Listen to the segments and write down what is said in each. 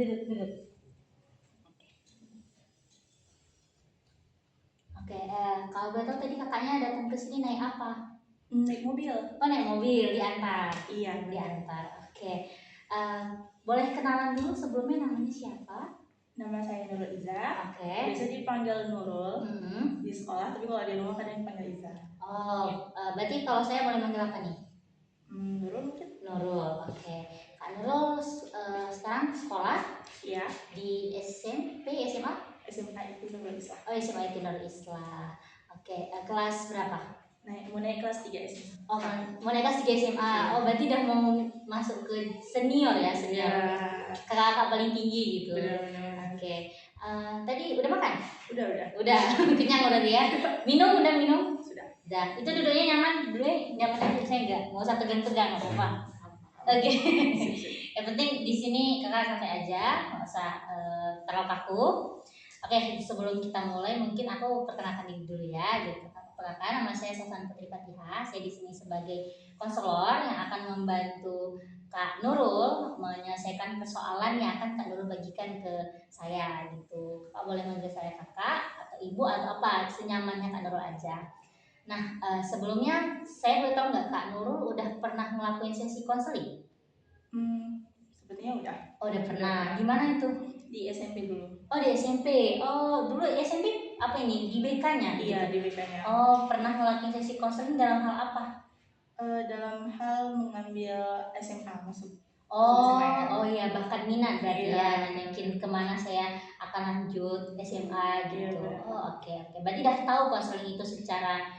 duduk. Oke, kalau boleh tahu tadi kakaknya datang ke sini naik apa? Naik mobil. Oh, naik mobil, diantar. Iya, diantar. Oke. Boleh kenalan dulu sebelumnya, namanya siapa? Nama saya Nurul Iza. Oke. Biasa dipanggil Nurul di sekolah, tapi kalau di rumah kadang dipanggil Iza. Oh, berarti kalau saya boleh manggil apa nih? Nurul mungkin. Nurul, oke. Kak Nurul sekarang sekolah? Iya. Di SMP, SMA? SMA itu Nurul Islah. Oh, SMA itu Nurul Islah. Oke, kelas berapa? Mau naik kelas 3 SMA. Oh, mau naik kelas 3 SMA. Oh, berarti udah mau masuk ke senior ya, senior. Ya. Kakak paling tinggi gitu. Benar. Oke. Tadi udah makan? Udah. Kenyang udah ya. Udah minum? Sudah. Itu duduknya nyaman? Nyaman aja, saya enggak. Nggak usah tegang-tegang apa-apa. Oke. Yang penting di sini kakak santai aja, nggak usah terlalu kaku. Oke, sebelum kita mulai mungkin aku perkenalkan diri dulu ya. Gitu. Perkenalkan, nama saya Sofan Putri Fatihah. Saya di sini sebagai konselor yang akan membantu Kak Nurul menyelesaikan persoalan yang akan Kak Nurul bagikan ke saya gitu. Kak boleh manggil saya kakak atau ibu atau apa, senyamannya Kak Nurul aja. Nah, sebelumnya saya boleh tahu nggak Kak Nurul udah pernah ngelakuin sesi konseling? Sepertinya udah. Oh, udah pernah. Gimana itu? Di SMP dulu. Oh, di SMP. Oh, dulu SMP apa ini? Di BK-nya? Iya, gitu? di BK-nya. Oh, pernah ngelakuin sesi konseling dalam hal apa? Dalam hal mengambil SMA masuk. Oh iya, bakat minat berarti Iya. ya, nanyakin kemana saya akan lanjut SMA gitu. Iya, Oh, oke. Berarti udah tahu konseling itu secara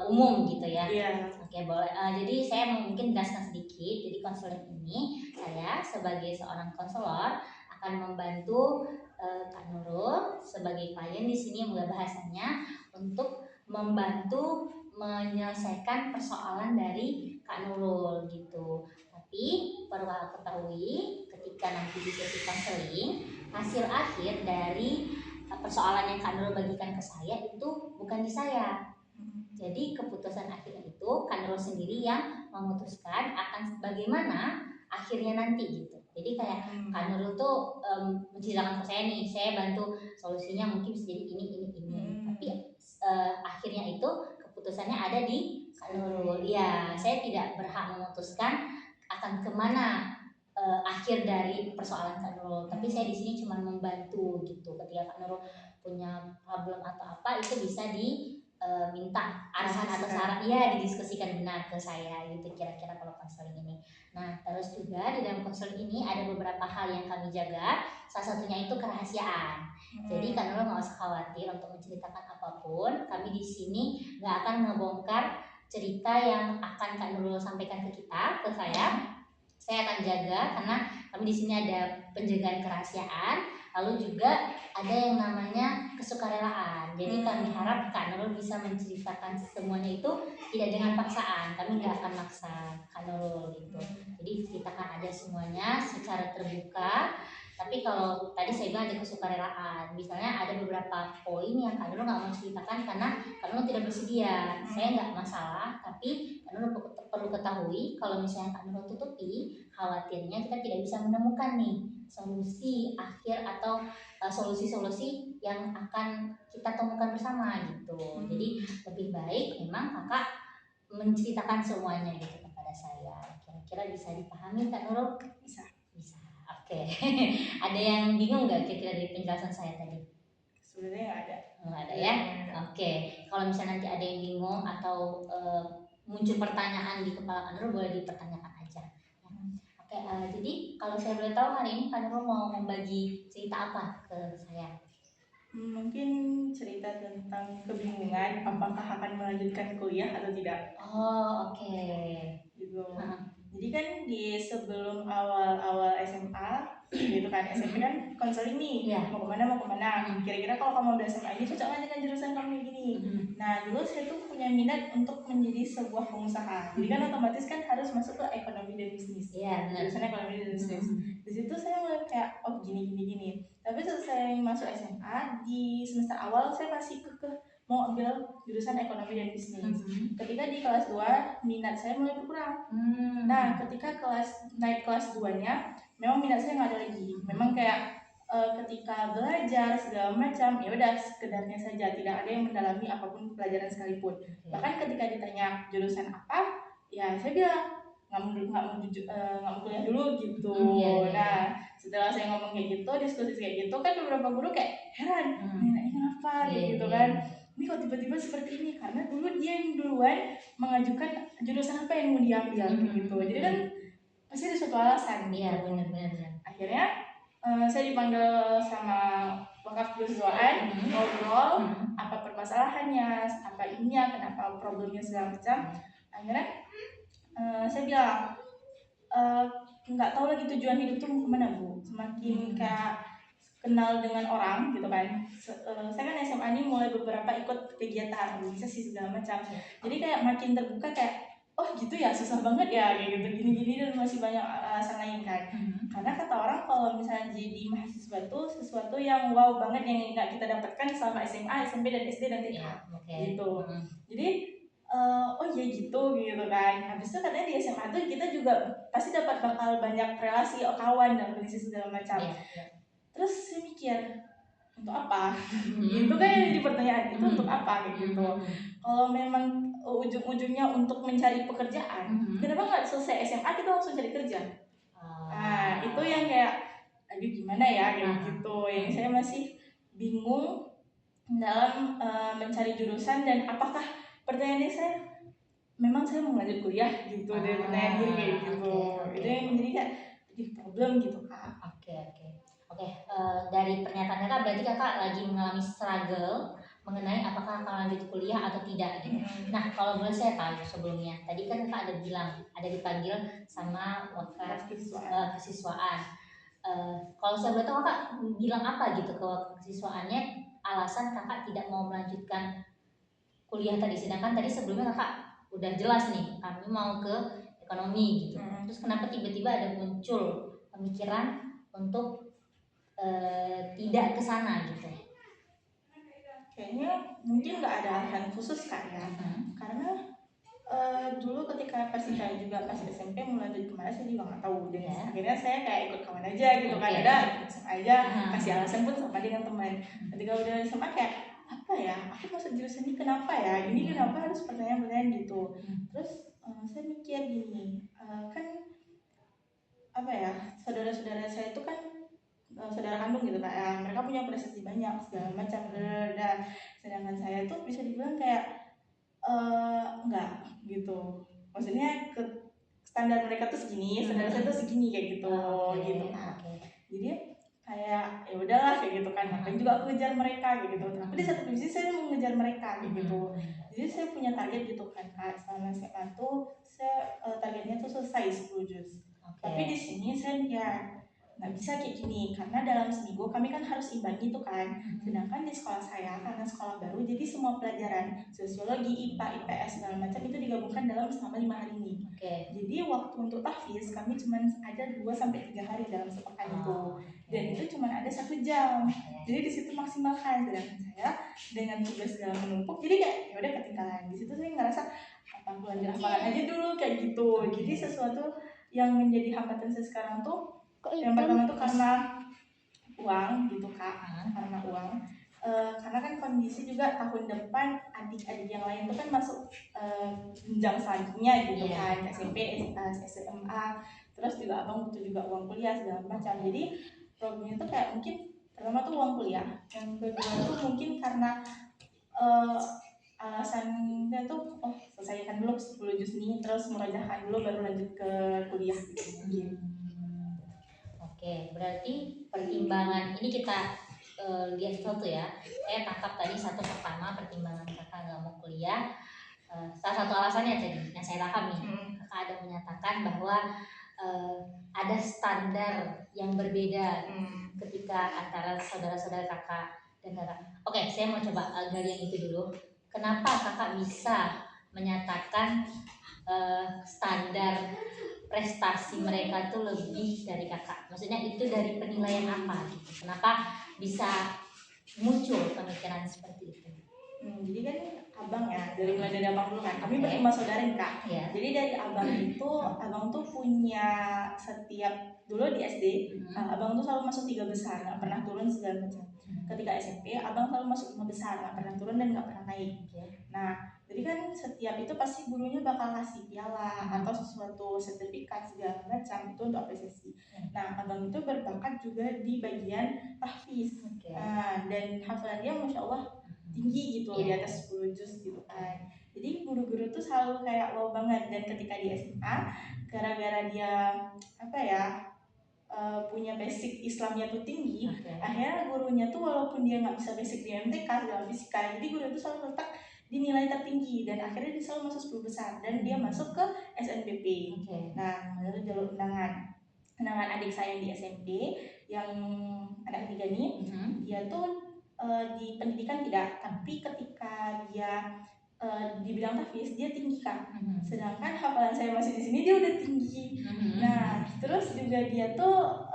umum gitu ya? Iya. Oke, boleh. Jadi saya mungkin jelaskan sedikit. Jadi konseling ini saya sebagai seorang konselor akan membantu Kak Nurul sebagai klien di sini bahasanya untuk membantu menyelesaikan persoalan dari Kak Nurul gitu. Tapi perlu Kakak ketahui ketika nanti di sesi konseling, hasil akhir dari persoalan yang Kak Nurul bagikan ke saya itu bukan di saya. Jadi keputusan akhir itu Kak Nurul sendiri yang memutuskan akan bagaimana akhirnya nanti gitu. Jadi kayak Kak Nurul tuh menceritakan ke saya nih, saya bantu solusinya mungkin bisa jadi ini. Tapi akhirnya itu keputusannya ada di Kak Nurul. Ya, saya tidak berhak memutuskan akan kemana akhir dari persoalan Kak Nurul. Tapi saya di sini cuma membantu gitu. Ketika Kak Nurul punya problem atau apa itu bisa minta arahan atau saran, ya didiskusikan benar ke saya gitu kira-kira kalau konseling ini. Nah, terus juga di dalam konseling ini ada beberapa hal yang kami jaga. Salah satunya itu kerahasiaan. Jadi Kak Nurul nggak usah khawatir untuk menceritakan apapun. Kami di sini nggak akan ngebongkar cerita yang akan Kak Nurul sampaikan ke kita, ke saya. Saya akan jaga karena kami di sini ada penjagaan kerahasiaan. Lalu juga ada yang namanya kesukarelaan. Jadi kami harap Kak Nurul bisa menceritakan semuanya itu tidak dengan paksaan. Kami nggak akan maksa Kak Nurul gitu. Jadi ceritakan aja semuanya secara terbuka. Tapi kalau tadi saya bilang ada kesukarelaan, misalnya ada beberapa poin yang Kak Nurul nggak mau ceritakan karena Kak Nurul tidak bersedia. Saya nggak masalah, tapi Kak Nurul perlu ketahui kalau misalnya Kak Nurul tutupi, khawatirnya kita tidak bisa menemukan nih solusi akhir atau solusi-solusi yang akan kita temukan bersama gitu. Jadi lebih baik memang kakak menceritakan semuanya gitu kepada saya. Kira-kira bisa dipahami Kak Nurul? Bisa. Oke. Ada yang bingung nggak kira-kira dari penjelasan saya tadi? Sebenarnya nggak ada. Nggak ada ya? Oke. Kalau misalnya nanti ada yang bingung atau muncul pertanyaan di kepala Kak Nurul, boleh dipertanyakan aja. Oke, jadi kalau saya boleh tahu hari ini Kak Nurul mau membagi cerita apa ke saya? Mungkin cerita tentang kebingungan apakah akan melanjutkan kuliah atau tidak. Oh, oke. Gitu. Jadi kan di sebelum awal SMA gitu kan, SMP kan konseling nih, mau kemana. Kira-kira kalau kamu udah SMA ini cocok nggak dengan jurusan kamu gini. Nah dulu saya tuh punya minat untuk menjadi sebuah pengusaha. Jadi kan otomatis kan harus masuk ke ekonomi dan bisnis. Jurusan ekonomi dan bisnis. Di situ saya mulai kayak gini. Tapi setelah saya masuk SMA di semester awal saya masih mau ambil jurusan ekonomi dan bisnis. Ketika di kelas 2 minat saya mulai berkurang. Nah ketika naik kelas 2-nya memang minat saya nggak ada lagi. Memang kayak ketika belajar segala macam ya udah sekedarnya saja, tidak ada yang mendalami apapun pelajaran sekalipun. Bahkan ketika ditanya jurusan apa, ya saya bilang nggak mau kuliah dulu gitu. Nah setelah saya ngomong kayak gitu, diskusi kayak gitu kan beberapa guru kayak heran, ini kenapa gitu kan, ini kok tiba-tiba seperti ini, karena dulu dia yang duluan mengajukan jurusan apa yang mau diambil gitu. Jadi kan pasti ada suatu alasan gitu. Akhirnya saya dipanggil sama wakaf kejuruan, ngobrol apa permasalahannya, apa ininya, kenapa problemnya segala macam. Akhirnya saya bilang nggak tahu lagi tujuan hidup tuh kemana Bu. Semakin kayak kenal dengan orang gitu kan. Saya kan SMA ini mulai beberapa ikut kegiatan organisasi segala macam. Jadi kayak makin terbuka kayak oh gitu ya, susah banget ya kayak gitu gini-gini, dan masih banyak alasan lain kan. Karena kata orang kalau misalnya jadi mahasiswa tuh sesuatu yang wow banget yang nggak kita dapatkan selama SMA, SMP dan SD dan TK gitu. Jadi oh iya gitu kan. Habis itu katanya di SMA tuh kita juga pasti bakal banyak relasi kawan dan organisasi segala macam. Terus saya mikir untuk apa? Itu kan yang jadi pertanyaan, itu untuk apa kayak gitu. Kalau memang ujung-ujungnya untuk mencari pekerjaan, kenapa nggak selesai SMA kita langsung cari kerja? Nah itu yang kayak aduh gimana ya kayak gitu, yang saya masih bingung dalam mencari jurusan. Dan apakah pertanyaannya saya memang saya mau lanjut kuliah gitu, dari pertanyaan diri kayak gitu. Itu yang menjadi kayak problem gitu Kak. Dari pernyataan kakak berarti kakak lagi mengalami struggle mengenai apakah akan lanjut kuliah atau tidak gitu. Nah kalau boleh saya tahu sebelumnya, tadi kan kakak ada bilang ada dipanggil sama wakaf kesiswaan. Kalau saya boleh tahu kakak bilang apa gitu ke kesiswaannya, alasan kakak tidak mau melanjutkan kuliah tadi, sedangkan tadi sebelumnya kakak udah jelas nih kami mau ke ekonomi gitu. Terus kenapa tiba-tiba ada muncul pemikiran untuk tidak ke sana gitu? Kayaknya mungkin nggak ada alasan khusus kan ya. Karena dulu ketika pas saya juga pas SMP mau lanjut kemana saya juga nggak tahu. Dan akhirnya saya kayak ikut kawan aja gitu kan. Ada aja kasih alasan pun sama dengan teman. Ketika udah SMA kayak apa ya, aku masuk jurusan ini kenapa ya, ini kenapa harus pertanyaan-pertanyaan gitu. Terus saya mikir gini, kan apa ya, saudara-saudara saya itu kan saudara kandung gitu Kak ya, mereka punya prestasi banyak segala macam, dan sedangkan saya tuh bisa dibilang kayak enggak gitu, maksudnya ke standar mereka tuh segini, saudara saya tuh segini kayak gitu gitu Kak. Jadi kayak ya udahlah kayak gitu kan, ngapain juga aku ngejar mereka kayak gitu. Tapi di satu sisi saya mau ngejar mereka kayak gitu. Jadi saya punya target gitu kan Kak, selama SMA tuh saya targetnya tuh selesai 10 juz. Tapi di sini saya ya nggak bisa kayak gini, karena dalam seminggu kami kan harus imbangi itu kan. Sedangkan di sekolah saya karena sekolah baru, jadi semua pelajaran sosiologi, IPA, IPS segala macam itu digabungkan dalam selama 5 hari ini. Jadi waktu untuk tahfiz kami cuma ada 2-3 hari dalam sepekan itu, dan itu cuma ada 1 jam. Jadi di situ maksimalkan. Sedangkan saya dengan tugas segala menumpuk, jadi kayak ya udah ketinggalan. Di situ saya ngerasa apa aku lanjut hafalan aja dulu kayak gitu. Jadi sesuatu yang menjadi hambatan saya sekarang tuh yang pertama tuh karena uang gitu Kak, karena uang. Karena kan kondisi juga tahun depan adik-adik yang lain tuh kan masuk jenjang selanjutnya gitu kan, SMP, SMA, terus juga abang butuh juga uang kuliah segala macam. Jadi problemnya tuh kayak mungkin pertama tuh uang kuliah, yang kedua tuh mungkin karena alasannya tuh selesaikan dulu 10 juz nih, terus merajahkan dulu baru lanjut ke kuliah gitu. Berarti pertimbangan ini kita lihat satu ya. Saya tangkap tadi satu pertama pertimbangan kakak nggak mau kuliah. Salah satu alasannya tadi yang saya pahami, kakak ada menyatakan bahwa ada standar yang berbeda ketika antara saudara-saudara kakak dan kakak. Saya mau coba gali yang itu dulu. Kenapa kakak bisa menyatakan standar prestasi mereka tuh lebih dari kakak? Maksudnya itu dari penilaian apa gitu? Kenapa bisa muncul pemikiran seperti itu? Jadi kan abang ya, mulai dari abang dulu kan. Kami berlima saudara nih Kak. Jadi dari abang itu, abang tuh punya setiap dulu di SD, abang tuh selalu masuk 3 besar, nggak pernah turun segala macam. Ketika SMP, abang selalu masuk 5 besar, nggak pernah turun dan nggak pernah naik. Nah, jadi kan setiap itu pasti gurunya bakal kasih piala atau sesuatu sertifikat segala macam itu untuk apresiasi. Nah, abang itu berbakat juga di bagian tahfiz. Dan hafalan dia masya Allah tinggi gitu, di atas 10 juz gitu kan. Jadi guru-guru tuh selalu kayak wow banget. Dan ketika di SMA, gara-gara dia apa ya, punya basic Islamnya tuh tinggi, akhirnya gurunya tuh walaupun dia nggak bisa basic di MTK segala fisika, jadi guru itu selalu letak di nilai tertinggi dan akhirnya dia selalu masuk 10 besar dan dia masuk ke SNBP. Nah, menurut jalur undangan adik saya di SMP yang anak ketiga nih, dia tuh di pendidikan tidak, tapi ketika dia di bidang tahfiz dia tinggi Kak. Sedangkan hafalan saya masih di sini dia udah tinggi. Nah, terus juga dia tuh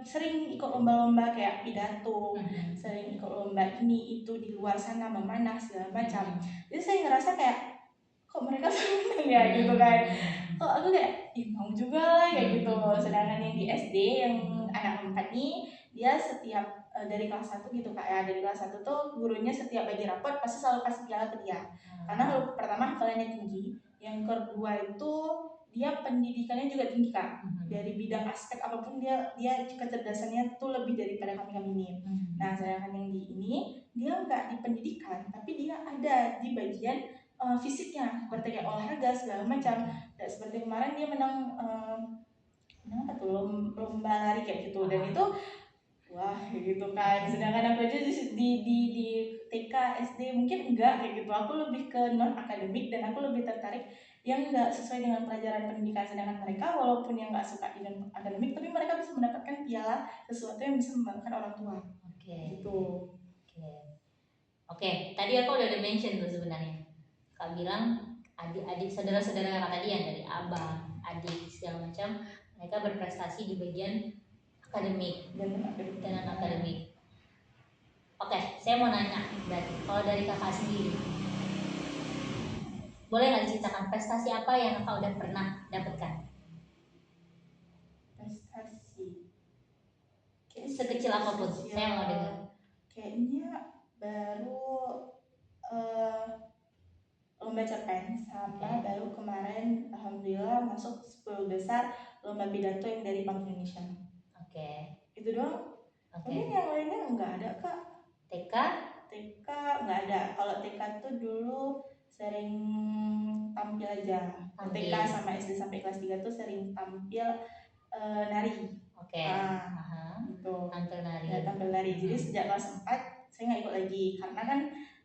sering ikut lomba-lomba kayak pidato, sering ikut lomba ini itu di luar sana memanah segala macam. Jadi saya ngerasa kayak kok mereka seneng ya gitu kan. Kok aku kayak mau juga lah kayak gitu. Sedangkan yang di SD yang anak 4 nih, dia setiap dari kelas 1 gitu Kak ya, dari kelas 1 tuh gurunya setiap bagi rapot pasti selalu kasih piala ke dia. Karena pertama hafalannya tinggi, yang kedua itu dia pendidikannya juga tinggi Kak. Dari bidang aspek apapun dia kecerdasannya tuh lebih daripada kami ini. Nah, sedangkan yang di ini dia nggak di pendidikan, tapi dia ada di bagian fisiknya, seperti kayak olahraga segala macam. Dan seperti kemarin dia menang apa tuh lomba lari kayak gitu, dan itu wah gitu kan. Sedangkan aku aja di TK SD mungkin enggak kayak gitu, aku lebih ke non akademik dan aku lebih tertarik yang enggak sesuai dengan pelajaran pendidikan. Sedangkan mereka walaupun yang enggak suka di non akademik, tapi mereka bisa mendapatkan piala, sesuatu yang bisa membanggakan orang tua. Gitu. Oke, tadi aku udah mention tuh sebenarnya. Kak bilang adik-adik saudara-saudara kakak tadi yang dari abang, adik segala macam, mereka berprestasi di bagian akademik dan akademik. Oke, saya mau nanya berarti kalau dari kakak sendiri, boleh nggak diceritakan prestasi apa yang kakak udah pernah dapatkan? Prestasi sekecil apapun, saya mau dengar. Kayaknya baru lomba cerpen sama baru kemarin alhamdulillah masuk 10 besar lomba pidato yang dari Bank Indonesia. Itu doang. Mungkin yang lainnya nggak ada Kak. TK nggak ada. Kalau TK tuh dulu sering tampil aja. TK sama SD sampai kelas 3 tuh sering tampil nari. Gitu. Tampil nari. Jadi sejak kelas 4 saya nggak ikut lagi karena kan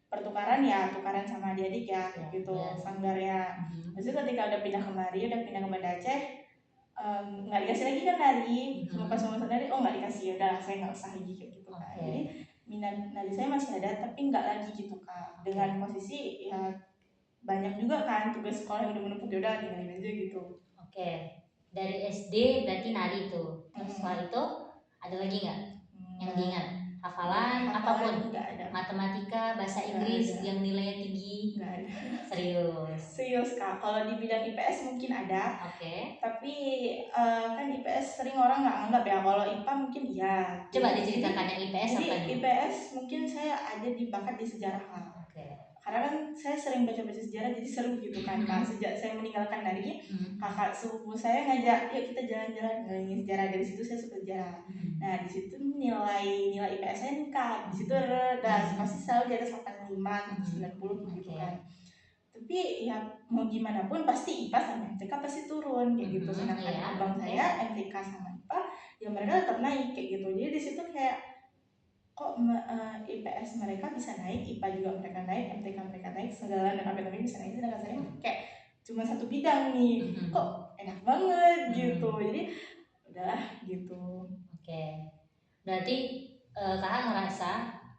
tukaran sama adik-adik ya gitu sanggarnya. Terus ketika udah pindah ke Banda Aceh, nggak dikasih lagi kan nari, pas mau nari nggak dikasih, udah saya nggak usah lagi kayak gitu kan. Jadi minat nari saya masih ada tapi nggak lagi gitu Kak. Dengan posisi ya banyak juga kan tugas sekolah yang udah menumpuk, ya udah tinggalin aja gitu. Dari SD berarti nari tuh. Terus setelah itu ada lagi nggak yang diingat? Hafalan apapun, matematika, bahasa Inggris yang nilainya tinggi? Nggak ada. Serius Kak. Kalau di bidang IPS mungkin ada. Tapi kan IPS sering orang nggak anggap ya. Kalau IPA mungkin iya. Coba diceritakan yang IPS apa nih? IPS mungkin saya ada di bakat di sejarah Kak. Karena kan saya sering baca-baca sejarah jadi seru gitu kan Kak. Sejak saya meninggalkan nari, kakak sepupu saya ngajak yuk kita jalan-jalan ngeliling sejarah. Dari situ saya suka sejarah. Nah di situ nilai IPS saya meningkat. Di situ pasti selalu di atas 85 90 gitu kan. Tapi ya mau gimana pun pasti IPA sama MTK pasti turun kayak gitu. Sedangkan abang saya MTK sama IPA ya mereka tetap naik kayak gitu. Jadi di situ kayak kok IPS mereka bisa naik, IPA juga mereka naik, MTK mereka naik, segala dan akademik bisa naik. Sedangkan saya kayak cuma satu bidang nih, kok enak banget gitu. Jadi udahlah gitu. Berarti kakak ngerasa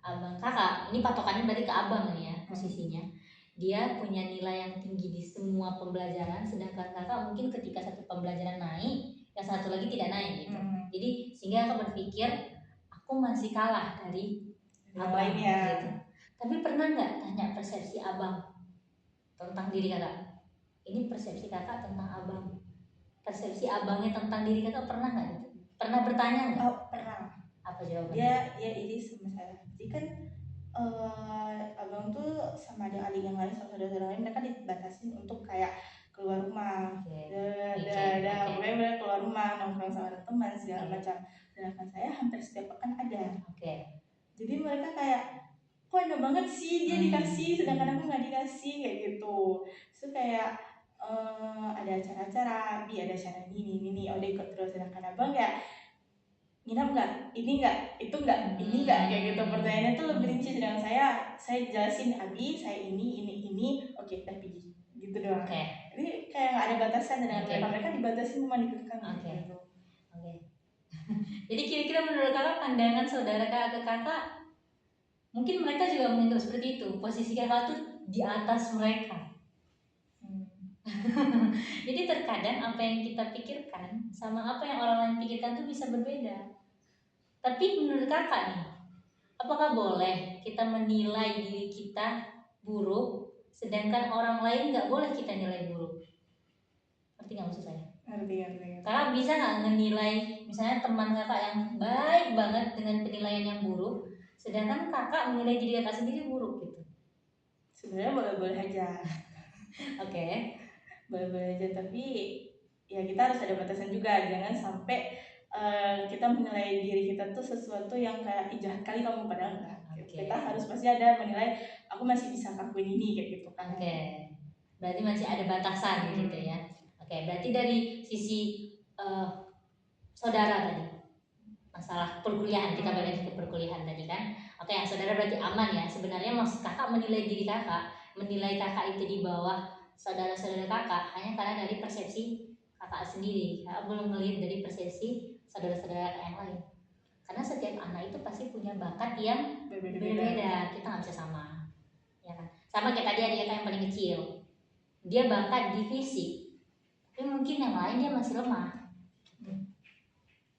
abang kakak, ini patokannya berarti ke abang nih ya posisinya. Dia punya nilai yang tinggi di semua pembelajaran, sedangkan kakak mungkin ketika satu pembelajaran naik, yang satu lagi tidak naik gitu. Jadi sehingga kakak berpikir aku masih kalah dari abang gitu. Tapi pernah nggak tanya persepsi abang tentang diri kakak? Ini persepsi kakak tentang abang, persepsi abangnya tentang diri kakak, pernah nggak gitu? Pernah bertanya nggak? Oh pernah. Apa jawabannya? Dia ini sama saya. Jadi kan abang tuh sama adik-adik yang lain, sama saudara-saudara lain, mereka dibatasin untuk kayak keluar rumah. Pokoknya mereka keluar rumah, nongkrong sama teman segala macam. Sedangkan saya hampir setiap pekan ada. Jadi mereka kayak, kok enak banget sih dia dikasih sedangkan aku nggak dikasih, kayak gitu. So kayak ada acara-acara, ada acara ini, udah ikut terus. Sedangkan abang kayak nginap nggak, ini nggak, itu nggak, ini nggak, kayak gitu. Pertanyaannya tuh lebih rinci. Sedangkan saya jelasin, Abi saya ini, oke udah pergi gitu doang. Jadi kayak nggak ada batasan. Dengan mereka dibatasin, cuma dikekang gitu. Jadi kira-kira menurut kakak pandangan saudara kakak ke kakak, mungkin mereka juga menganggap seperti itu, posisi kakak tuh di atas mereka. Jadi terkadang apa yang kita pikirkan sama apa yang orang lain pikirkan tuh bisa berbeda. Tapi menurut kakak nih, apakah boleh kita menilai diri kita buruk, sedangkan orang lain nggak boleh kita nilai buruk? Ngerti nggak maksud saya? Ngerti. Kakak bisa nggak menilai misalnya teman kakak yang baik banget dengan penilaian yang buruk, sedangkan kakak menilai diri kakak sendiri buruk gitu? Sebenarnya boleh-boleh aja. Oke. Boleh-boleh aja, tapi ya kita harus ada batasan juga. Jangan sampai kita menilai diri kita tuh sesuatu yang kayak jahat kali kamu, padahal enggak. Kita harus pasti ada menilai, aku masih bisa lakuin ini, kayak gitu kan. Berarti masih ada batasan gitu ya. Berarti dari sisi saudara tadi, masalah perkuliahan, kita balik lagi ke perkuliahan tadi kan. Yang saudara berarti aman ya. Sebenarnya maksud kakak menilai diri kakak, menilai kakak itu di bawah saudara-saudara kakak hanya karena dari persepsi kakak sendiri. Kakak belum melihat dari persepsi saudara-saudara kakak yang lain. Karena setiap anak itu pasti punya bakat yang berbeda. Kita nggak bisa sama, ya kan? Sama kayak tadi adik kakak yang paling kecil, dia bakat di fisik, tapi mungkin yang lain dia masih lemah.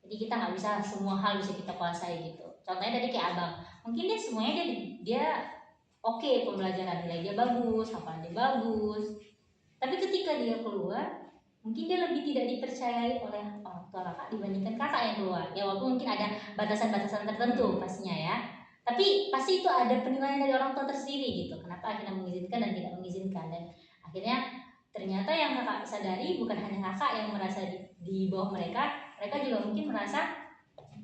Jadi kita nggak bisa semua hal bisa kita kuasai gitu. Contohnya tadi kayak abang, mungkin dia semuanya dia oke, pembelajaran nilai dia bagus, hafalan dia bagus, tapi ketika dia keluar, mungkin dia lebih tidak dipercayai oleh orang tua kakak dibandingkan kakak yang keluar. Ya walaupun mungkin ada batasan-batasan tertentu pastinya ya, tapi pasti itu ada penilaian dari orang tua tersendiri gitu. Kenapa akhirnya mengizinkan dan tidak mengizinkan, dan akhirnya ternyata yang kakak sadari bukan hanya kakak yang merasa di bawah mereka juga mungkin merasa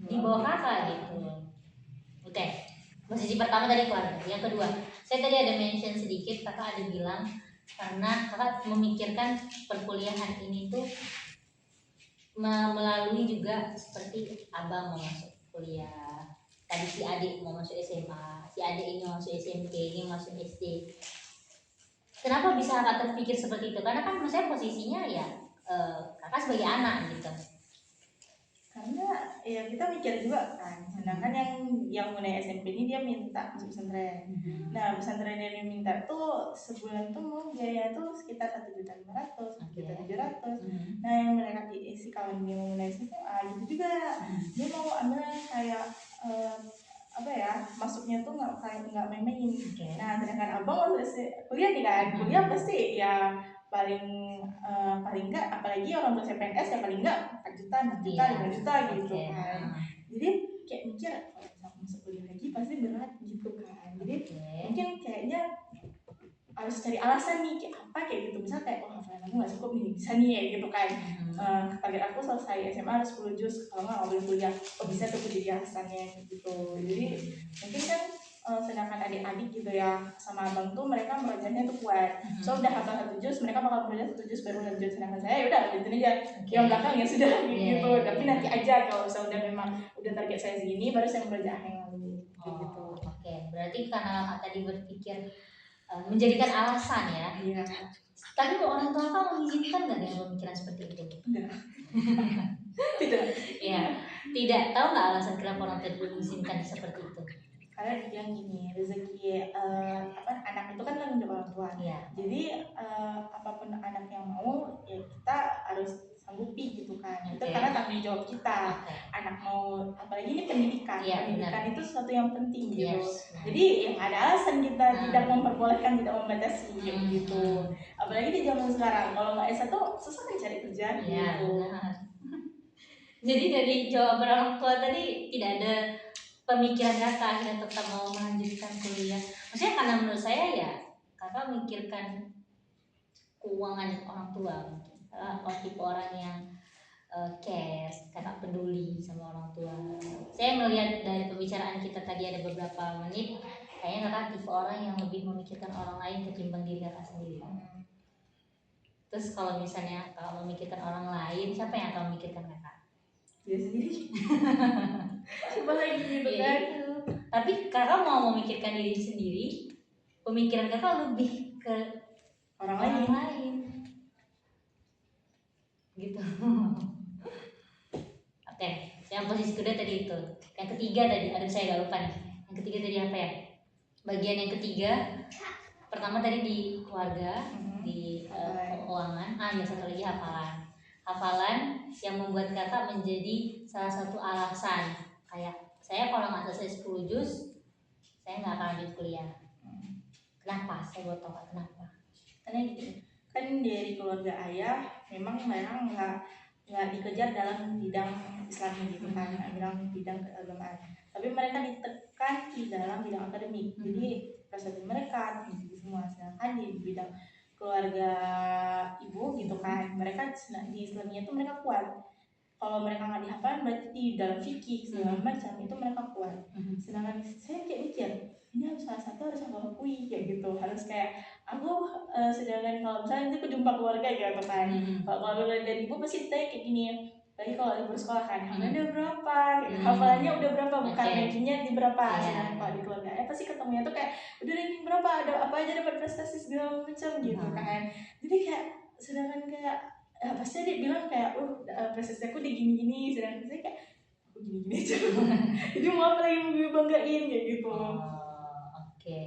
di bawah kakak gitu. Posisi pertama tadi keluarga. Yang kedua, saya tadi ada mention sedikit, kakak ada bilang karena kakak memikirkan perkuliahan ini tuh melalui juga seperti abang mau masuk kuliah, tadi si adik mau masuk SMA, si adik ini mau masuk SMP, ini masuk SD. Kenapa bisa kakak terpikir seperti itu? Karena kan maksudnya posisinya ya kakak sebagai anak gitu. Karena ya kita mikir juga kan, sedangkan yang mulai SMP ini dia minta masuk pesantren. Nah pesantren yang dia minta tuh sebulan tuh mau biaya tuh sekitar 1.500.000, 1.700.000. Nah yang mereka si kawan dia mau mulai SMA gitu juga, dia mau ambil kayak apa ya, masuknya tuh nggak main-main. Nah sedangkan abang masuk kuliah nih kan, kuliah pasti ya paling enggak, apalagi orang tua CPNS ya paling enggak 4 juta, 6 juta, 5 juta gitu kan. Jadi kayak mikir kalau masuk kuliah lagi pasti berat gitu kan. Jadi mungkin kayaknya harus cari alasan nih, kayak apa kayak gitu. Misal kayak hafalan aku nggak cukup nih, bisa nih kayak gitu kan. Target aku selesai SMA harus 10 juz, kalau nggak boleh kuliah. Bisa tuh jadi alasannya gitu. Jadi mungkin kan sedangkan adik-adik gitu ya sama abang tuh mereka merajanya tuh kuat. So udah hafal 1 juz, mereka bakal belajar 1 juz baru lanjut. Sedangkan saya udah lanjutin aja. Yang belakang ya sudah gitu. Tapi nanti aja kalau udah memang udah target saya segini, baru saya belajar yang lalu. Gitu. Berarti karena tadi berpikir menjadikan alasan ya. Iya. Tapi orang tua kamu mengizinkan nggak dengan pemikiran seperti itu? Enggak. Tidak. Ya, tidak. Tahu nggak alasan kenapa orang tua mengizinkan seperti itu? Karena dibilang gini, rezeki anak itu kan tanggung jawab orang tua. Jadi apapun anak yang mau ya kita harus sanggupi gitu kan. Itu karena tanggung jawab kita. Anak mau, apalagi ini pendidikan. Pendidikan itu sesuatu yang penting gitu. Jadi yang ada alasan kita tidak memperbolehkan, tidak membatasi gitu. Apalagi di zaman sekarang, kalau nggak S1 susah kan cari kerja gitu. Jadi dari jawaban orang tua tadi tidak ada pemikiran kakak akhirnya tetap mau melanjutkan kuliah. Maksudnya karena menurut saya ya kakak memikirkan keuangan orang tua mungkin. Kalau tipe orang yang care, kakak peduli sama orang tua. Saya melihat dari pembicaraan kita tadi ada beberapa menit, kayaknya kakak tipe orang yang lebih memikirkan orang lain ketimbang diri kakak sendiri. Terus kalau misalnya kalau memikirkan orang lain, siapa yang akan memikirkan kakak? Dia sendiri. Coba lagi gitu kan. Itu. Tapi kakak mau memikirkan diri sendiri, pemikiran kakak lebih ke orang lain. Gitu. Oke, yang posisi kedua tadi itu. Yang ketiga tadi, ada saya nggak lupa nih. Yang ketiga tadi apa ya? Bagian yang ketiga, pertama tadi di keluarga, di keuangan. Ya satu lagi hafalan. Hafalan yang membuat kakak menjadi salah satu alasan. Kayak saya kalau nggak selesai 10 juz, saya nggak akan lanjut kuliah. Kenapa? Saya mau tahu kenapa. Karena gini, kan dari keluarga ayah memang nggak dikejar dalam bidang Islam gitu kan, bilang bidang keagamaan. Tapi mereka ditekan di dalam bidang akademik. Jadi prestasi mereka tinggi semua. Sedangkan di bidang keluarga ibu gitu kan, mereka di Islamnya itu mereka kuat. Kalau mereka nggak dihafalin berarti di dalam fikih segala macam itu mereka kuat. Sedangkan saya kayak mikir ini harus salah satu harus aku akui kayak gitu, harus kayak aku sedangkan kalau misalnya itu jumpa keluarga gitu kan, kalau keluarga dari ibu pasti ditanya kayak gini, lagi kalau libur sekolah kan hafalannya udah berapa, hafalannya udah berapa, bukan rankingnya di berapa. Sedangkan kalau di keluarga pasti ketemunya tuh kayak udah ranking berapa, ada apa aja dapat prestasi segala macam gitu kan. Jadi kayak sedangkan kayak pasti dia bilang kayak prestasi aku di gini-gini, sedangkan saya kayak aku gini-gini aja. Jadi mau apa lagi mau gue banggain kayak gitu. Oke.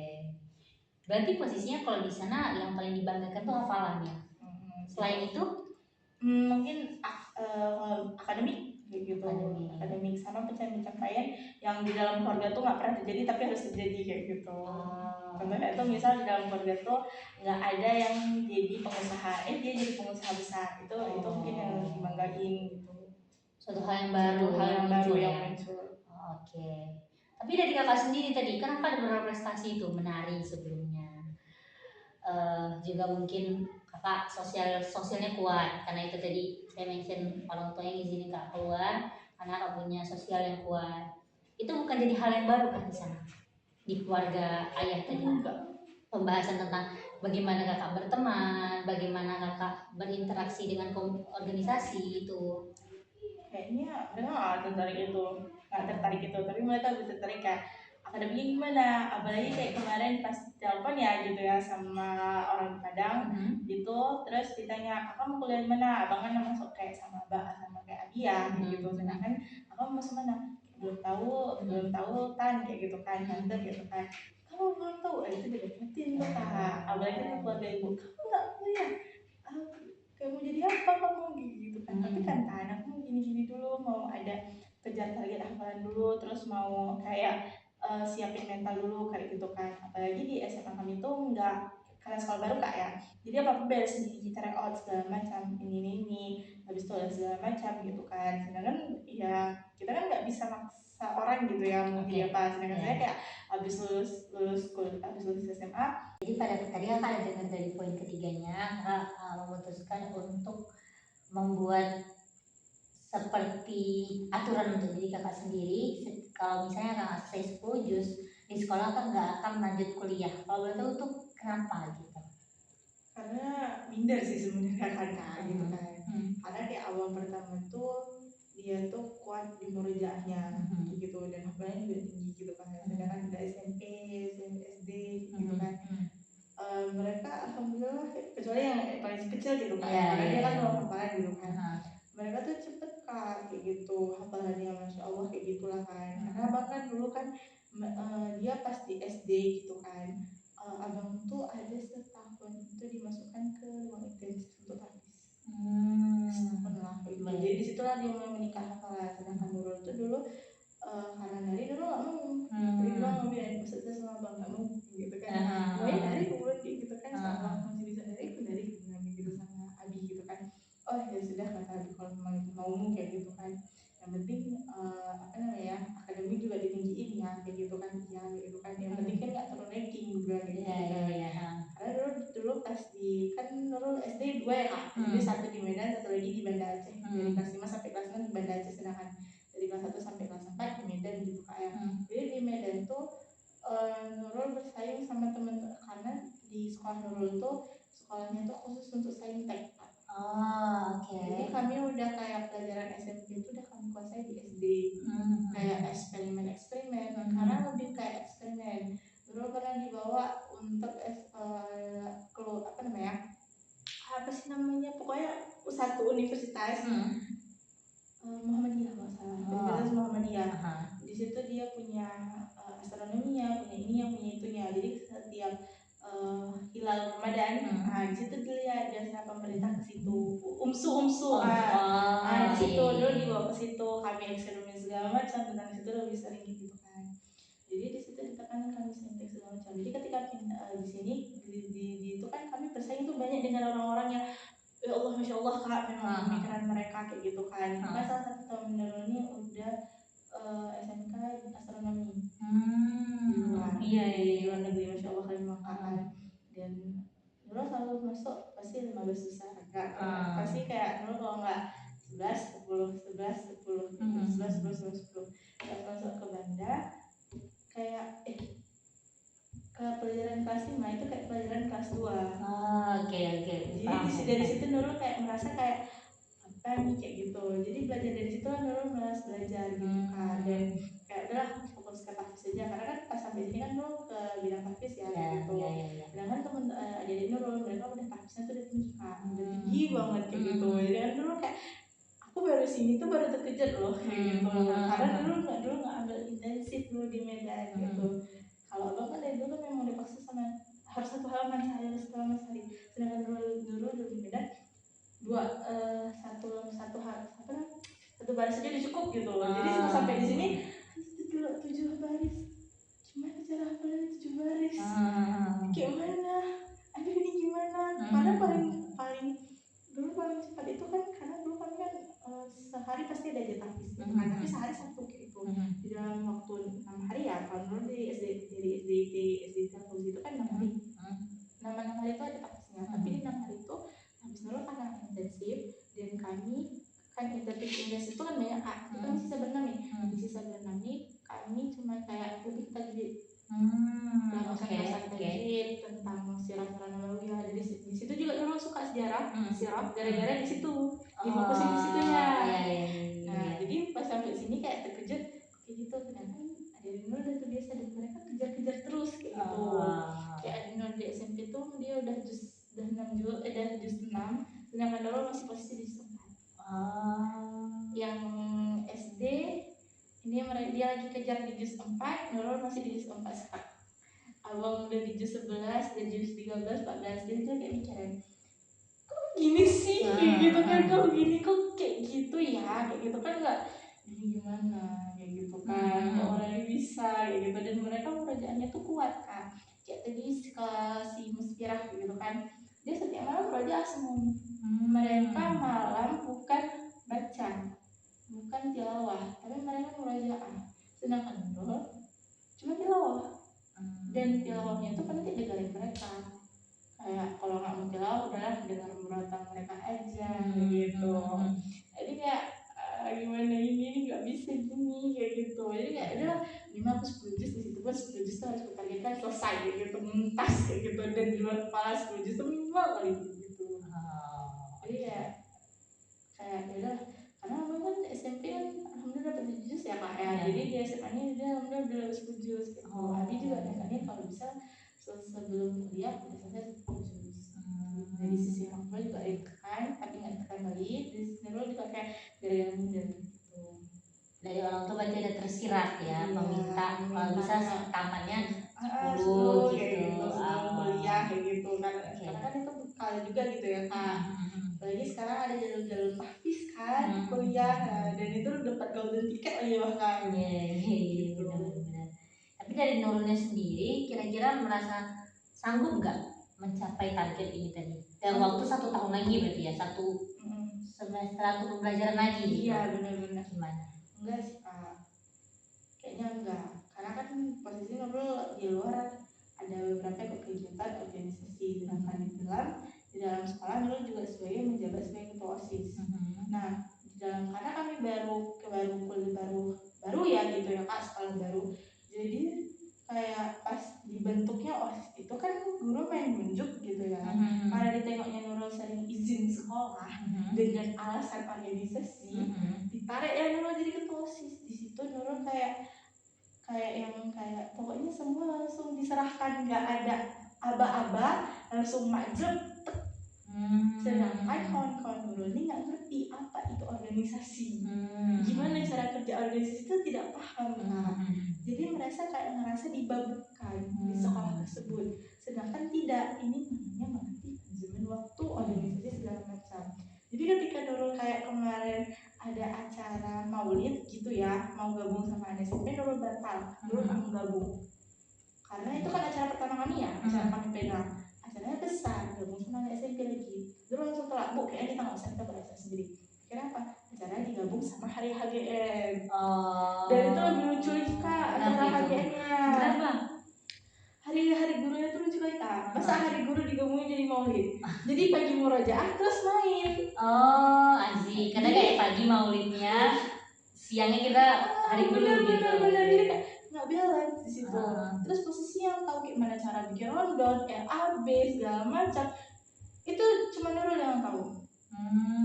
Berarti posisinya kalau di sana yang paling dibanggakan tuh hafalannya. Selain itu mungkin akademik gitu. Akademik sama pencapaian yang di dalam keluarga tuh nggak pernah terjadi tapi harus terjadi kayak gitu. Contohnya itu misal di dalam keluarga tuh nggak ada yang jadi pengusaha, dia jadi pengusaha besar, itu mungkin yang dibanggain gitu. Suatu hal yang baru, yang muncul. Oke. Tapi dari kakak sendiri tadi kan kakak ada beberapa prestasi itu, menari sebelumnya. Juga mungkin kakak sosialnya kuat karena itu tadi saya mention orang tua yang izinin kakak keluar karena kakak punya sosial yang kuat. Itu bukan jadi hal yang baru kan di sana di keluarga ayah tadi. Pembahasan tentang bagaimana kakak berteman, bagaimana kakak berinteraksi dengan organisasi itu. Kayaknya mereka nggak tertarik itu, tapi mereka lebih tertarik kayak akademiknya gimana, apalagi kayak kemarin pas telepon ya gitu ya sama orang di Padang gitu, terus ditanya kakak mau kuliah di mana, abang kan masuk kayak sama kayak Adia gitu, sedangkan kakak masuk mana, belum tahu tan kayak gitu kan, tante gitu kan, kamu belum tahu, itu dideketin tuh kak, apalagi kan keluarga ibu, kamu nggak kuliah, kamu jadi apa kamu gitu kan, tapi kan anakmu gini-gini dulu, mau ada kejar target hafalan dulu, terus mau kayak siapin mental dulu kayak gitu kan. Apalagi di SMA kami itu enggak, karena sekolah baru kak ya, jadi apa beres sendiri, kita rekout segala macam, ini habis itu segala macam gitu kan. Sedangkan ya kita kan nggak bisa maksa orang gitu ya mau jadi apa. Sedangkan saya kayak habis lulus SMA. Jadi pada tadi kakak ada dengar dari poin ketiganya, kakak memutuskan untuk membuat seperti aturan untuk diri kakak sendiri. Kalau misalnya kakak selesai 10 juz di sekolah kan nggak akan lanjut kuliah. Kalau boleh tahu tuh kenapa gitu? Karena minder sih sebenarnya kakak gitu kan. Karena di awal pertama tuh dia tuh kuat di murojaahnya gitu, dan hafalannya juga tinggi gitu kan. Sedangkan ada SMP, SD gitu kan. Mereka alhamdulillah, kecuali yang paling kecil gitu kan, karena dia kan belum hafalan gitu kan. Mereka tuh cepet kak kayak gitu hafalannya, masya Allah kayak gitulah kan. Karena abang kan dulu kan dia pas di SD gitu kan, abang tuh ada setahun itu dimasukkan ke ruang intensif untuk habis setahun lah gitu. Jadi disitulah dia mulai menikah hafalan. Sedangkan Nurul tuh dulu karena dari dulu nggak mau, dari dulu nggak mau ya maksudnya sama bang nggak mau gitu kan, mau ya dari kemudian gitu kan, sama masih bisa dari gitu sama Abi gitu kan. Oh ya sudah kata Abi, kalau memang itu maumu kayak gitu kan, yang penting apa namanya akademik juga ditinggiin ya kayak gitu kan, ya kayak gitu kan, yang penting kan nggak terlalu ranking gitu kan, karena dulu pas di kan Nurul SD 2 ya kak, SD 1 di Medan, satu lagi di Banda Aceh, dari kelas 5 sampai kelas 6 di Banda Aceh, sedangkan dari kelas 1 sampai kelas 4 di Medan gitu kak ya. Jadi di Medan tuh Nurul bersaing sama temen, karena di sekolah Nurul tuh sekolahnya tuh khusus untuk saintek. Jadi kami udah kayak pelajaran SMP itu udah kami kuasai di SD, kayak eksperimen karena lebih kayak eksperimen. Nurul pernah dibawa untuk apa namanya, apa sih namanya, pokoknya satu universitas Muhammadiyah kalau salah, Universitas Muhammadiyah. Di situ dia punya astronominya, punya ini yang punya itunya. Jadi setiap hilal Ramadan, di situ dilihat biasanya pemerintah ke situ, di situ dulu dibawa ke situ, kami eksperimen segala macam tentang situ lebih sering gitu kan. Jadi di situ ditekankan kami saintek segala macam. Jadi ketika di sini di itu kan kami bersaing tuh banyak dengan orang-orang yang ya Allah masya Allah kak, memang pemikiran mereka kayak gitu kan. Maka salah satu temen Nurul ini udah SMK astronomi di luar, di luar negeri, masya Allah kalian makan. Dan Nurul selalu masuk pasti 15 besar, pasti kayak Nurul kalau nggak 11 10 11 10 11 10 10 pas masuk ke Banda kayak ke pelajaran kelas 5 itu kayak pelajaran kelas 2. Jadi dari situ Nurul kayak merasa kayak apa nih kayak gitu. Jadi belajar dari situ kan Nurul merasa belajar gitu kan, dan kayak udahlah fokus ke tahfiz aja, karena kan pas sampai sini kan Nurul ke bidang tahfiz ya gitu. Sedangkan temen adik Nurul mereka udah tahfiznya tuh udah tinggi kan, udah tinggi banget kayak gitu. Jadi kan Nurul kayak aku baru sini tuh baru terkejut loh kayak gitu, karena dulu nggak ambil intensif dulu di Medan gitu. Kalau abang kan dari dulu memang dipaksa sama harus satu halaman sehari, sedangkan dulu di Medan satu baris aja udah cukup gitu. Jadi sampai di sini 7 baris, gimana cara hafalnya 7 baris, gimana aduh ini gimana. Karena paling dulu paling cepat itu kan, karena dulu kan sehari pasti ada aja tahfiz gitu kan, tapi sehari satu kayak gitu. Di dalam waktu 6 hari ya, kalau dulu di SD Telkom itu kan 6 hari, 6 hari itu ada tahfiznya, tapi di 6 hari itu habis dulu karena intensif, dan kami kan intensif Inggris itu kan banyak kak, itu kan sisa berenam nih, di sisa berenam nih kami cuma kayak lebih tajwid, tajwid tentang sirah Nabawiyah. Jadi di situ juga dulu suka sejarah sirah, gara-gara di situ difokusin di situnya. Nah jadi pas sampai sini kayak terkejut kayak gitu, sedangkan ada Nur udah terbiasa dan mereka kejar-kejar terus kayak gitu. Kayak ada Nur di SMP tuh dia udah juz 6, sedangkan Nurul masih posisi di juz 4. Yang SD ini dia lagi kejar di juz 4, Nurul masih di juz 4 sekarang. Abang udah di juz 11 dan juz 13, 14, jadi dia kayak mikirin kok gini sih kayak gitu kan, kok gini kok kayak gitu ya kayak gitu kan, nggak ini gimana kayak gitu kan, kok orangnya bisa kayak gitu. Dan mereka perajaannya tuh kuat kan, kayak tadi si Muspirah gitu kan, dia setiap malam belajar semua. Mereka malam bukan baca, bukan tilawah, tapi mereka belajar. Sedangkan Nurul cuma tilawah, dan tilawahnya itu penting dengerin mereka. Kayak kalau nggak mau tilawah udahlah dengar murotal mereka aja gitu. Jadi kayak gimana ini nggak bisa gini kayak gitu. Jadi kayak udah minimal aku 10 juz di situ pun 10 juz tuh harus kutargetkan selesai kayak gitu, mentas kayak gitu, dan di luar kepala 10 juz tuh minimal kali gitu. Jadi kayak udah, karena abang kan SMP kan alhamdulillah dapat 7 juz ya kak ya. Jadi di SMA nya dia alhamdulillah udah 10 juz gitu. Abi juga katanya kalau bisa sebelum kuliah udah selesai 10 juz. Dari sisi orang tua juga ditekan, tapi nggak ditekan lagi. Dari sisi Nurul juga kayak dari muda gitu. Dari orang tua berarti ada tersirat ya, meminta kalau bisa tamatnya 10 gitu, sebelum kuliah kayak gitu kan. Karena kan itu bekal juga gitu ya kak. Apalagi sekarang ada jalur-jalur tahfiz kan kuliah, dan itu dapat golden ticket lagi bahkan. Gitu. Benar-benar. Tapi dari Nurulnya sendiri kira-kira merasa sanggup nggak mencapai target ini tadi dalam waktu 1 tahun lagi, berarti ya 1 semester untuk pembelajaran lagi gitu? Iya benar-benar. Gimana? Enggak sih Kak, kayaknya enggak, karena kan posisi Nurul di luar ada beberapa ikut kegiatan organisasi, sedangkan di dalam sekolah Nurul juga menjabat sebagai ketua OSIS. Nah karena kami baru ya gitu ya Kak, sekolah baru, jadi kayak pas dibentuknya OSIS itu kan guru main nunjuk gitu ya. Karena ditengoknya Nurul sering izin sekolah dengan alasan organisasi, ditarik ya Nurul jadi ketua OSIS. Di situ Nurul kayak pokoknya semua langsung diserahkan, nggak ada aba-aba, langsung majep. Sedangkan kawan-kawan Nurul ini nggak ngerti apa itu organisasi, gimana cara kerja organisasi itu tidak paham. Jadi ngerasa dibabukan di sekolah tersebut, sedangkan tidak, ini namanya mengerti manajemen waktu, organisasi segala macam. Jadi ketika Nurul kayak kemarin ada acara maulid gitu ya, mau gabung sama anak SMP, Nurul batal, Nurul nggak mau gabung karena itu kan acara pertama kami ya, acara kami pegang, acaranya besar, gabung sama anak SMP lagi. Nurul langsung tolak, bu kayaknya kita nggak usah, kita belajar sendiri. Kenapa? Acaranya digabung sama hari HGN. Dan itu lebih lucu lagi Kak, acara HGN-nya. Kenapa? Hari gurunya tuh lucu lagi Kak. Masa hari guru digabungin jadi maulid. Jadi pagi murojaah terus main. Asik. Karena kayak pagi maulidnya, siangnya kita hari guru gitu. Bener. Jadi kayak nggak balance di situ. Terus posisi yang tahu gimana cara bikin rundown, RAB segala macam, itu cuma Nurul yang tahu.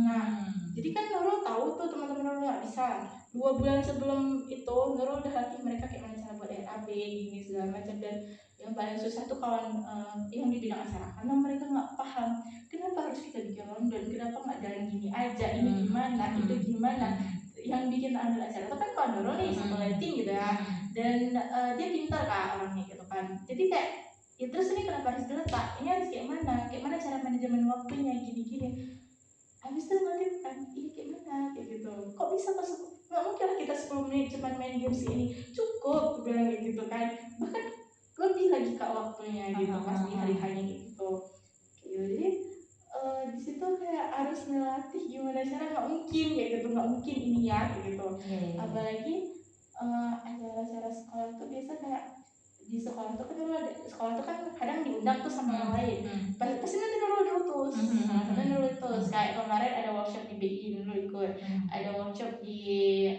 Nah, jadi kan Nurul tahu tuh teman-teman Nurul nggak bisa. 2 bulan sebelum itu Nurul udah latih mereka kayak mana cara buat RAB gini segala macam. Dan yang paling susah tuh kawan yang di bidang acara, karena mereka nggak paham kenapa harus kita bikin rundown, kenapa nggak jalan gini aja, ini gimana, itu gimana. Yang bikin ambil acara itu kan kawan Nurul nih, satu lighting gitu ya, dan dia pintar Kak orangnya gitu kan. Jadi kayak ya terus ini kenapa harus diletak, ini harus kayak mana cara manajemen waktunya gini-gini. Habis itu nanti kan ini kayak mana kayak gitu, kok bisa pas nggak mungkin lah kita 10 menit cuma main games ini cukup, bilang kayak gitu kan, bahkan lebih lagi Kak waktunya gitu pas di hari hanya gitu. Jadi di situ kayak harus melatih gimana cara, nggak mungkin kayak gitu, nggak mungkin ini ya kayak gitu. Apalagi acara-acara sekolah tuh biasa kayak di sekolah tuh kan sekolah tuh kan kadang diundang tuh sama yang lain, pasti nanti Nurul diutus, kayak kemarin ada workshop di BI Nurul ikut, ada workshop di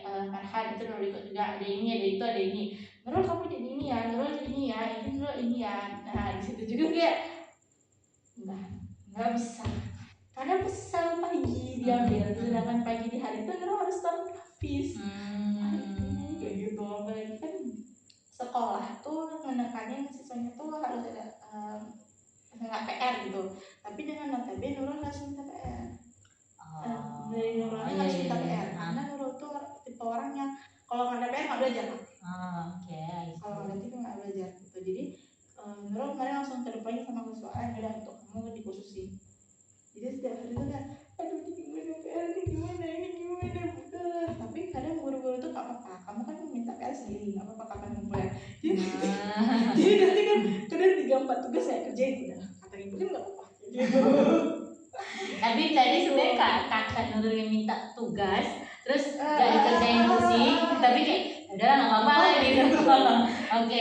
Farhan itu Nurul ikut juga, ada ini ada itu ada ini, Nurul kamu jadi ini ya, Nurul jadi ini ya, ini Nurul ini ya. Nah di situ juga kayak nggak bisa, karena aku selalu pagi diambil, sedangkan pagi di hari itu Nurul harus taruh grafis, kayak gitu. Apalagi kan sekolah tuh menekanin siswanya tuh harus ada nggak PR gitu, tapi dengan notabene Nurul harus minta PR. Dari Nurulnya harus minta PR, karena Nurul tuh tipe orang yang kalau nggak ada PR nggak belajar. Kalau nggak ada itu nggak belajar gitu. Jadi Nurul kemarin langsung terdepannya sama kesukaan, udah untuk kamu dikhususin. Jadi setiap hari tuh kayak aduh ini gimana PR ini gimana tapi kadang guru-guru tuh nggak apa-apa, kamu kan minta PR sendiri, nggak apa-apa kapan ngumpul ya. Jadi nanti kan kadang 3-4 tugas saya kerjain, udah kata ibu kan nggak apa-apa gitu. Tapi tadi sebenarnya kakak Nurul yang minta tugas terus nggak dikerjain sih, tapi kayak udah nggak apa-apa lah gitu. Oke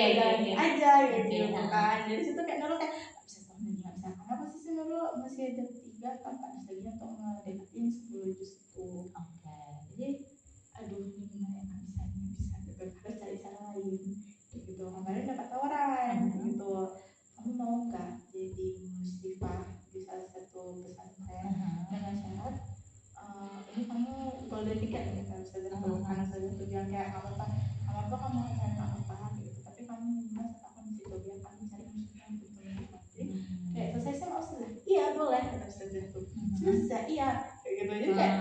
aja gitu kan. Jadi situ kayak Nurul kayak bisa setahun lagi nggak bisa, karena pasti sih Nurul masih ada 3-4 juz lagi untuk ngedeketin 10 juz itu. Jadi aduh ini gimana ya, bisa gitu, harus cari cara lain gitu. Kemarin dapat tawaran gitu, kamu mau nggak jadi mustifah di salah satu pesantren dengan syarat ini kamu golden ticket nih kalau saja tuh, karena saja tujuan kayak kamu kamu nggak apa gitu, tapi kamu minimal setahun di situ biar kamu cari mustifah untuk pendidikan. Jadi kayak selesai sama ustazah, iya boleh kata ustazah tuh, selesai iya kayak gitu. Jadi kayak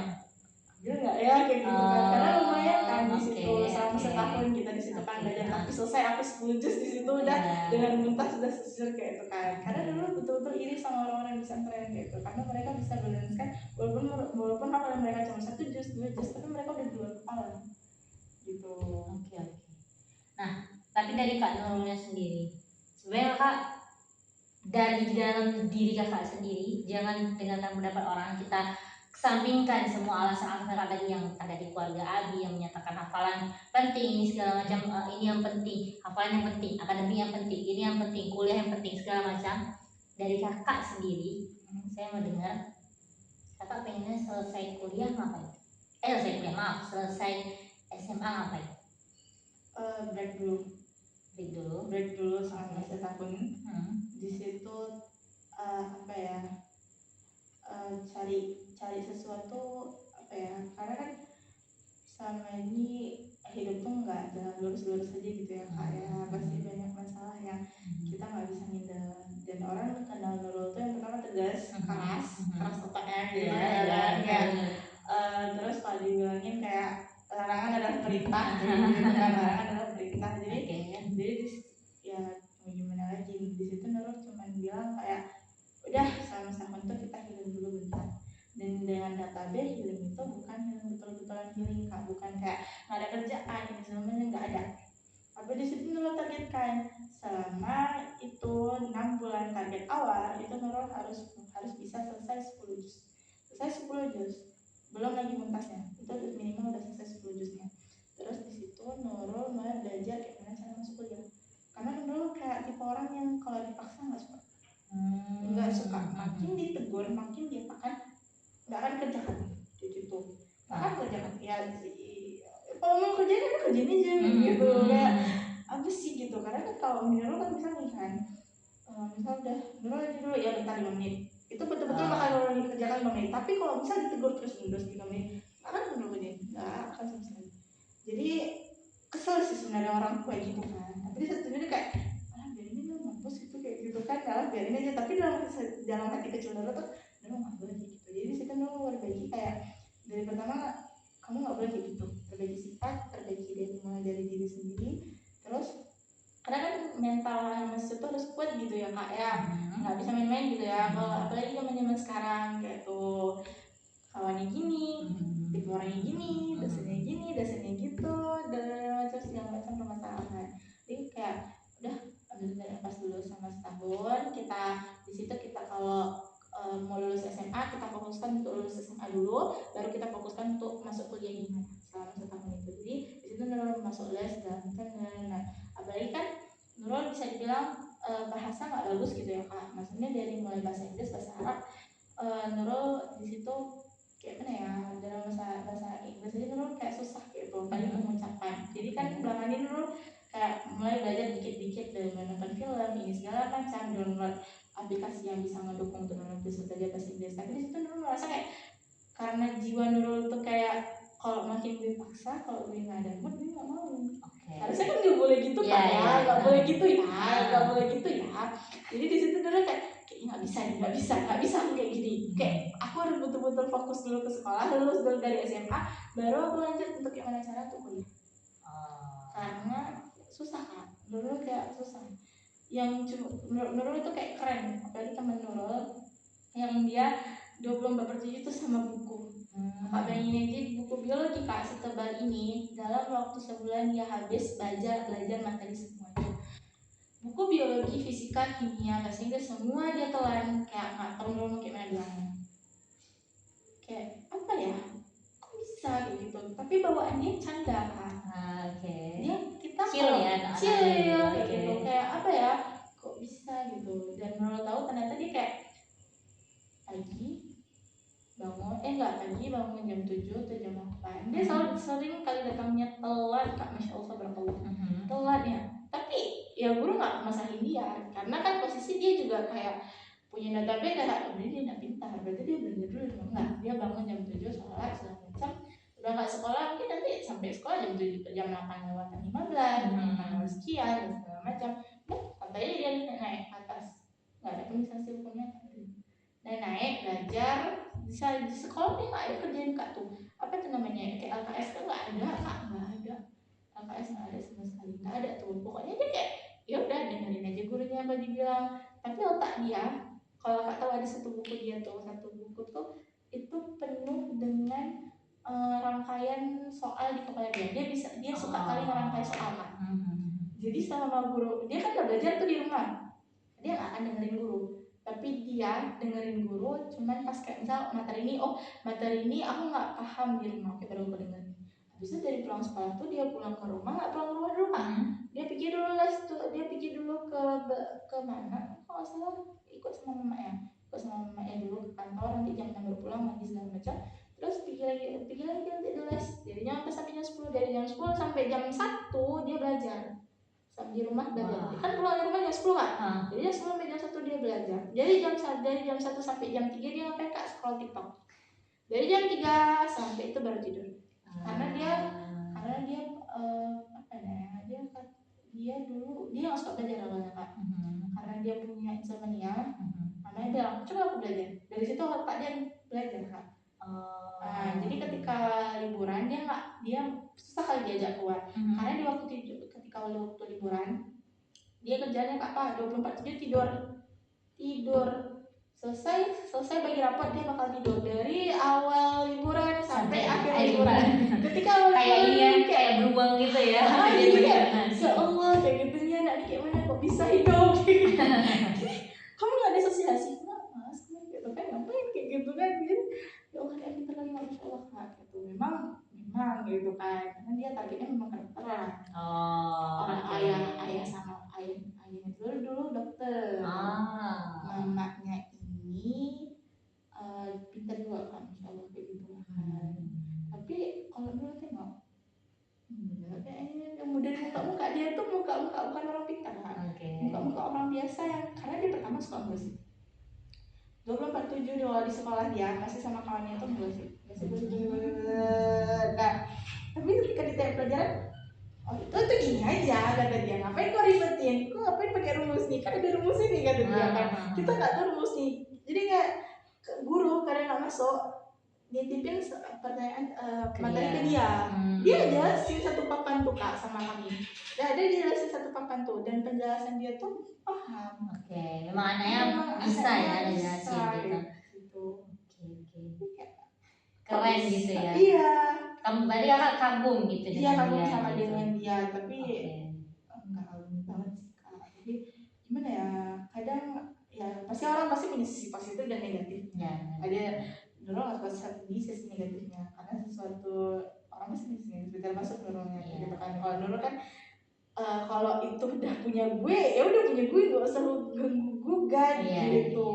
ambil nggak ya kayak gitu kan, karena lumayan kan di situ selama setahun kita di situ kan belajar, tapi selesai aku 10 juz di situ udah dengan muntah sudah selesai kayak itu kan. Karena dulu betul-betul iri sama orang-orang yang bisa tren kayak itu, karena mereka bisa balance kan, walaupun hafalan mereka cuma 1 juz 2 juz, tapi mereka udah di luar kepala gitu. Oke. Nah, tapi dari Kak Nurulnya sendiri, sebenarnya Kak, dari dalam diri Kakak sendiri, jangan dengarkan pendapat orang, kita kesampingkan semua alasan tadi yang ada di keluarga Abi yang menyatakan hafalan penting ini segala macam, ini yang penting, hafalan yang penting, akademik yang penting, ini yang penting, kuliah yang penting segala macam. Dari Kakak sendiri, saya mau dengar Kakak pengennya selesai kuliah ngapain? Selesai SMA ngapain? break dulu selama setahun. Di situ apa ya, cari sesuatu apa ya, karena kan selama ini hidup tuh nggak jalan lurus-lurus aja gitu ya Kak ya, pasti banyak masalah yang kita nggak bisa hindar, dan orang kenal Nurul tuh yang pertama tegas, keras otaknya gitu kan. Terus kalau dibilangin kayak larangan adalah perintah gitu kan, larangan adalah perintah, jadi ya mau gimana lagi. Di situ Nurul cuma bilang kayak udah selama setahun tuh kita healing dulu bentar, dan dengan database healing itu bukan healing betul-betulan healing Kak, bukan kayak nggak ada kerjaan ini semuanya nggak ada. Tapi di situ Nurul targetkan selama itu 6 bulan target awal itu Nurul harus bisa selesai 10 juz, belum lagi muntasnya, itu minimal udah selesai 10 juznya. Terus di situ Nurul mulai belajar gimana cara masuk kuliah, karena Nurul kayak tipe orang yang kalau dipaksa nggak suka, makin ditegur makin dia nggak akan kerjakan gitu, kerjakan ya kalau mau kerjain aja gitu, kayak apa sih gitu. Karena kan kalau Nurul kan misalnya kan misal udah Nurul aja dulu ya bentar 5 menit, itu betul-betul bakal Nurul dikerjakan 5 menit. Tapi kalau misal ditegur terus 3 menit akan Nurul kerjain, nggak akan sama sekali. Jadi kesel sih sebenarnya orang tua gitu kan, tapi di satu sisi kayak biarin aja mampus itu kayak gitu kan, biarin aja. Tapi dalam hati kecil Nurul tuh Nurul nggak boleh gitu. Jadi di situ Nurul perbaiki, kayak dari pertama kamu nggak boleh kayak gitu, perbaiki sifat, perbaiki mulai dari diri sendiri. Terus karena kan mental mahasiswa itu harus kuat gitu ya Kak ya, nggak bisa main-main gitu ya. Kalau apalagi zaman sekarang kayak tuh kawannya gini, tipe orangnya gini, dosennya gitu, dan macam segala macam permasalahan. Jadi kayak udah ambil nafas dulu sama setahun. Kita di situ kita kalau mau lulus SMA kita fokuskan untuk lulus SMA dulu, baru kita fokuskan untuk masuk kuliah gimana selama setahun itu. Jadi di situ Nurul masuk les dan nah apalagi kan Nurul bisa dibilang bahasa nggak bagus gitu ya Kak, maksudnya dari mulai bahasa Inggris, bahasa Arab, Nurul di situ kayak mana ya, dalam bahasa Inggris aja Nurul kayak susah gitu kali pengucapan. Jadi kan belakangan ini Nurul kayak mulai belajar dikit-dikit dari menonton film ini segala macam, download aplikasi yang bisa ngedukung untuk Nurul bisa belajar bahasa Inggris. Tapi di situ Nurul merasa kayak karena jiwa Nurul tuh kayak kalau makin dipaksa, kalau gue nggak ada mood gue nggak mau. Harusnya kan nggak boleh gitu kan ya, nggak boleh gitu ya. Jadi di situ Nurul kayak nggak bisa kayak gini, kayak aku harus betul-betul fokus dulu ke sekolah, lulus dulu dari SMA, baru aku lanjut untuk gimana cara tuh kuliah. Karena susah Kak, Nurul kayak susah. Yang Nurul itu kayak keren, apalagi temen Nurul yang dia 24/7 itu sama buku. Kak bayangin aja buku biologi Kak setebal ini, dalam waktu sebulan dia habis belajar materi semuanya. Buku biologi, fisika, kimia, bahasa Inggris semua dia telan, kayak nggak tahu Nurul kayak mana bilangnya. Kayak apa ya? Kok bisa kayak gitu? Tapi bawaannya canda Kak. Dia kita chill kayak gitu. Kayak apa ya? Kok bisa gitu? Dan Nurul tahu ternyata dia kayak pagi bangun jam 7 atau jam 8. Dia sering kali datangnya telat Kak, Masya Allah berapa telat ya. Tapi ya guru nggak masalahin dia, karena kan posisi dia juga kayak punya database, kayak dia nggak pintar, berarti dia belajar dulu. Enggak, dia bangun jam 7 sholat segala macam, udah nggak sekolah mungkin nanti sampai sekolah jam 8 lewat 15, jam 8 lewat sekian dan segala macam. Sampai dia naik atas, nggak ada pemisah bukunya, dan naik belajar bisa di sekolah dia nggak ada kerjaan Kak tuh apa itu namanya kayak LKS kan nggak ada Kak, nggak ada KKS nggak ada sama sekali, nggak ada tuh. Pokoknya dia kayak ya udah dengerin aja gurunya apa dibilang. Tapi otak dia, kalau Kak tahu ada satu buku tuh itu penuh dengan rangkaian soal di kepala dia. Dia suka kali ngerangkai soal Kak. Jadi selama guru dia kan udah belajar tuh di rumah, dia nggak akan dengerin guru, tapi dia dengerin guru cuman pas kayak misal materi ini aku nggak paham di rumah, oke baru aku dengerin. Habis itu dari pulang sekolah tuh dia pulang ke rumah, nggak pulang ke rumah dulu Kak. Dia pergi dulu dia pergi dulu ke mana, kalau nggak salah ikut sama mamanya dulu ke kantor, nanti jam 6 baru pulang mandi segala macam, terus pergi lagi nanti di les. Jadinya sampai jam 10, dari jam 10 sampai jam 1 dia belajar sampai di rumah belajar. Kan pulang di rumah jam 10 Kak. Jadi jam 10 sampai jam 1 dia belajar. Jadi dari jam 1 sampai jam 3 dia ngapain Kak? Scroll TikTok. Dari jam 3 sampai itu baru tidur. Karena dia dia dulu dia nggak suka belajar awalnya Kak. Karena dia punya insomnia. Makanya dia bilang, coba aku belajar. Dari situ Pak dia belajar Kak. Jadi ketika liburan dia susah kali diajak keluar. Karena di ketika waktu liburan dia kerjanya Kak 24 dia tidur selesai bagi rapot dia bakal tidur dari awal liburan sampai akhir liburan. Ketika awal liburan kayak beruang gitu ya. Jadi kayak Allah kayak gitunya anak kayak mana kok bisa hidup. Jadi kamu nggak ada asosiasi kenapa Mas gitu kan, ngapain kayak gitu kan. Jadi ya Allah dia pintar kali Masya Allah Kak gitu. Memang gitu kan, karena dia targetnya memang kedokteran. Orang ayah sama ayahnya dulu dokter. Mamanya ini pintar juga kan Masya Allah kayak gitu kan. Tapi kalau dulu tengok kayaknya yang dari muka dia tuh muka bukan orang pintar kan. Muka orang biasa yang, karena dia pertama suka musik 24/7 di sekolah dia masih sama kawannya tuh musik. Nah, tapi ketika ditanya pelajaran, itu gini aja kata dia, ngapain kau ribetin, kau ngapain pakai rumus nih, kan ada rumus ini kata dia kan. Kita nggak tahu rumus nih, jadi nggak guru kadang nggak masuk nitipin pertanyaan materi ke dia. Dia jelasin satu papan tuh Kak sama kami. Dia jelasin satu papan tuh dan penjelasan dia tuh paham. Memang anaknya bisa ya dijelasin gitu. Keren gitu ya. Iya. Kamu berarti Kakak kagum gitu dengan dia. Iya kagum sama dengan dia, tapi enggak kagum banget sih Kak. Jadi gimana ya, kadang ya pasti orang punya sisi positif dan negatif. Ada Nurul harus di sisi negatifnya, karena sesuatu orang pasti sisi negatif termasuk Nurulnya gitu kan. Kalau Nurul kan kalau itu udah punya gue ya udah punya gue, nggak usah ganggu gugat gitu.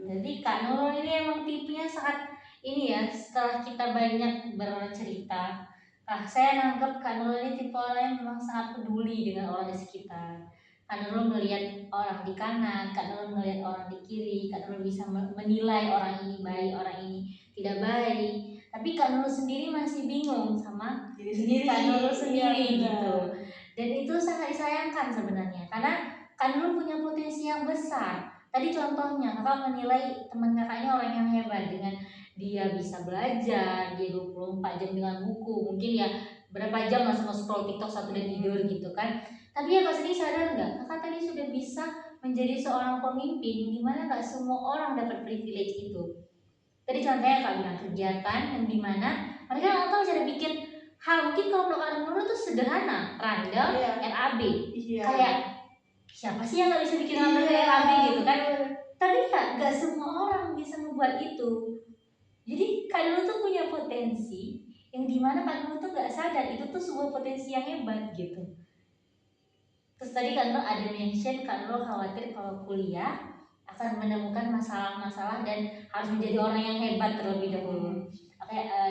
Jadi Kak Nurul ini emang tipenya sangat ini ya. Setelah kita banyak bercerita, saya nangkep Kak Nurul ini tipe orang yang memang sangat peduli dengan orang di sekitar. Kak Nurul melihat orang di kanan, Kak Nurul melihat orang di kiri, Kak Nurul bisa menilai orang ini baik, orang ini tidak baik. Tapi Kak Nurul sendiri masih bingung sama diri Kak Nurul sendiri gitu. Dan itu sangat disayangkan sebenarnya, karena Kak Nurul punya potensi yang besar. Tadi contohnya Kakak menilai teman Kakak ini orang yang hebat dengan dia bisa belajar, dia 24 jam dengan buku, mungkin ya berapa jam langsung scroll TikTok satu dan tidur gitu kan. Tapi ya Kak sendiri sadar nggak, Kakak tadi sudah bisa menjadi seorang pemimpin dimana nggak semua orang dapat privilege itu. Tadi contohnya Kak bilang kegiatan yang dimana mereka nggak tahu cara bikin hal, mungkin kalau Kak Nurul tuh sederhana, random, RAB, kayak siapa sih yang nggak bisa bikin random RAB gitu kan. Tapi nggak semua orang bisa membuat itu. Jadi Kak Nurul tuh punya potensi yang dimana Kak Nurul tuh nggak sadar itu tuh sebuah potensi yang hebat gitu. Terus tadi Kak Nurul ada mention Kak Nurul khawatir kalau kuliah akan menemukan masalah-masalah dan harus menjadi orang yang hebat terlebih dahulu.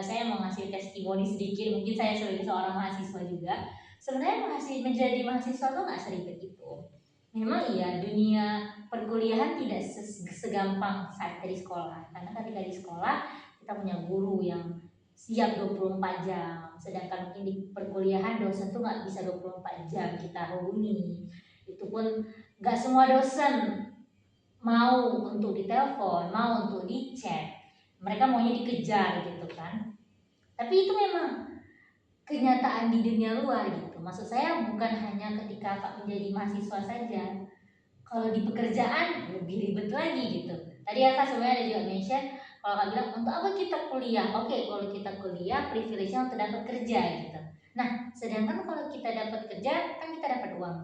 Saya mau ngasih testimoni sedikit, mungkin saya sebagai seorang mahasiswa juga. Sebenarnya menjadi mahasiswa tuh nggak seribet itu. Memang iya, dunia perkuliahan tidak segampang saat dari sekolah. Karena ketika di sekolah kita punya guru yang siap 24 jam. Sedangkan mungkin di perkuliahan dosen tuh nggak bisa 24 jam kita hubungi. Itu pun nggak semua dosen mau untuk ditelepon, mau untuk di chat. Mereka maunya dikejar gitu kan. Tapi itu memang kenyataan di dunia luar gitu. Maksud saya bukan hanya ketika Kak menjadi mahasiswa saja. Kalau di pekerjaan lebih ribet lagi gitu. Tadi ya Kak sebenarnya ada juga mention kalau Kak bilang untuk apa kita kuliah? Oke, kalau kita kuliah privilege-nya untuk dapat kerja gitu. Nah, sedangkan kalau kita dapat kerja kan kita dapat uang.